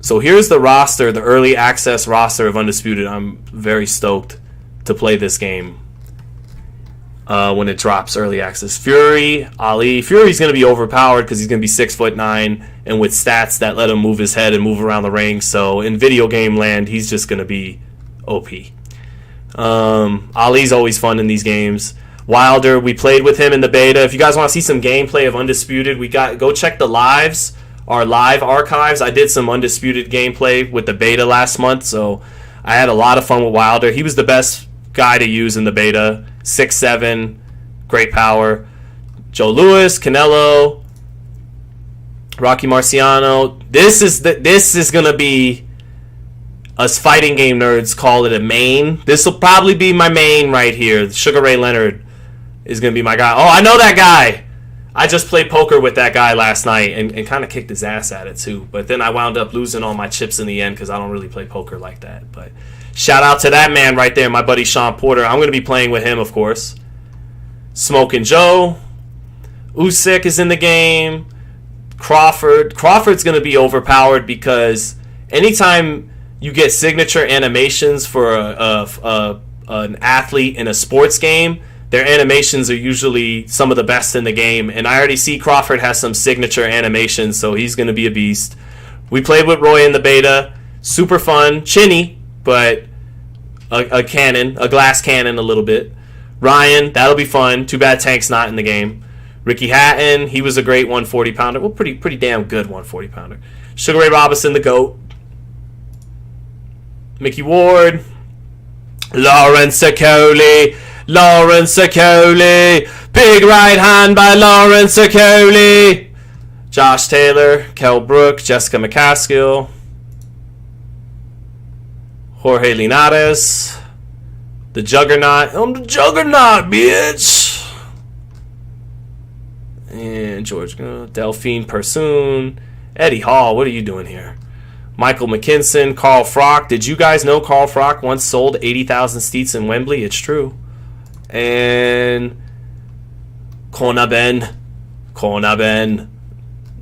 So here's the roster, the early access roster of Undisputed. I'm very stoked to play this game when it drops early access. Fury, Ali. Fury's going to be overpowered because he's going to be 6'9", and with stats that let him move his head and move around the ring. So in video game land, he's just going to be OP. Ali's always fun in these games. Wilder, we played with him in the beta. If you guys want to see some gameplay of Undisputed, go check the lives. Our live archives. I did some Undisputed gameplay with the beta last month, so I had a lot of fun with Wilder. He was the best guy to use in the beta. 6'7", great power. Joe Louis, Canelo, Rocky Marciano. This is gonna be, us fighting game nerds call it a main. This will probably be my main right here. Sugar Ray Leonard is gonna be my guy. Oh, I know that guy. I just played poker with that guy last night and kind of kicked his ass at it too. But then I wound up losing all my chips in the end because I don't really play poker like that. But shout out to that man right there, my buddy Sean Porter. I'm going to be playing with him, of course. Smoking Joe. Usyk is in the game. Crawford's going to be overpowered because anytime you get signature animations for an athlete in a sports game, their animations are usually some of the best in the game. And I already see Crawford has some signature animations, so he's going to be a beast. We played with Roy in the beta. Super fun. Chinny, but a cannon, a glass cannon a little bit. Ryan, that'll be fun. Too bad Tank's not in the game. Ricky Hatton, he was a great 140-pounder. Well, pretty damn good 140-pounder. Sugar Ray Robinson, the GOAT. Mickey Ward. Lawrence Okoli. Big right hand by Lawrence Okoli. Josh Taylor, Kell Brook, Jessica McCaskill, Jorge Linares, the Juggernaut. I'm the Juggernaut, bitch. And George Delphine Persoon, Eddie Hall. What are you doing here? Michael McKinson, Carl Frock. Did you guys know Carl Frock once sold 80,000 seats in Wembley? It's true. And Kona Ben,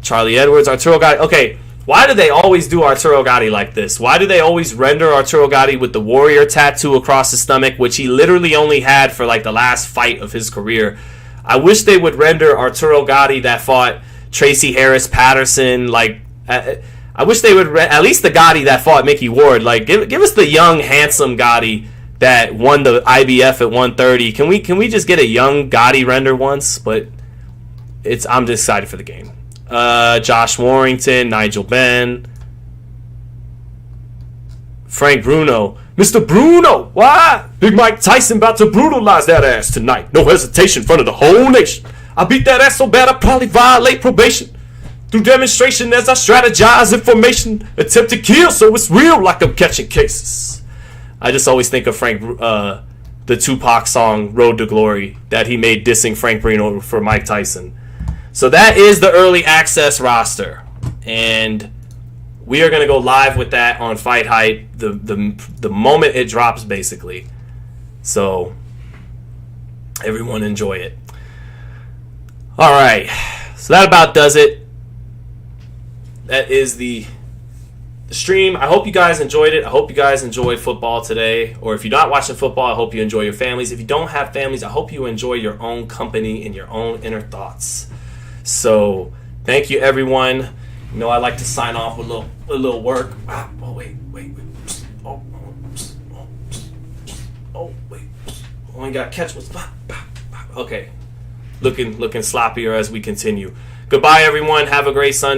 Charlie Edwards, Arturo Gatti. Okay, why do they always do Arturo Gatti like this? Why do they always render Arturo Gatti with the warrior tattoo across his stomach, which he literally only had for like the last fight of his career? I wish they would render Arturo Gatti that fought Tracy Harris Patterson. Like, I wish they would at least the Gotti that fought Mickey Ward. Like, give us the young, handsome Gotti that won the IBF at 130. Can we just get a young Gotti render once? But I'm just excited for the game. Josh Warrington, Nigel Benn, Frank Bruno, Mr. Bruno. What? Big Mike Tyson about to brutalize that ass tonight. No hesitation in front of the whole nation. I beat that ass so bad I probably violate probation. Through demonstration as I strategize information, attempt to kill so it's real like I'm catching cases. I just always think of Frank, the Tupac song Road to Glory that he made dissing Frank Bruno for Mike Tyson. So that is the early access roster. And we are going to go live with that on FightHype the moment it drops, basically. So everyone enjoy it. All right. So that about does it. That is the stream. I hope you guys enjoyed it. I hope you guys enjoyed football today. Or if you're not watching football, I hope you enjoy your families. If you don't have families, I hope you enjoy your own company and your own inner thoughts. So thank you, everyone. You know, I like to sign off with a little work. Oh, wait. Wait. Only got catch was. Okay. Looking sloppier as we continue. Goodbye, everyone. Have a great Sunday.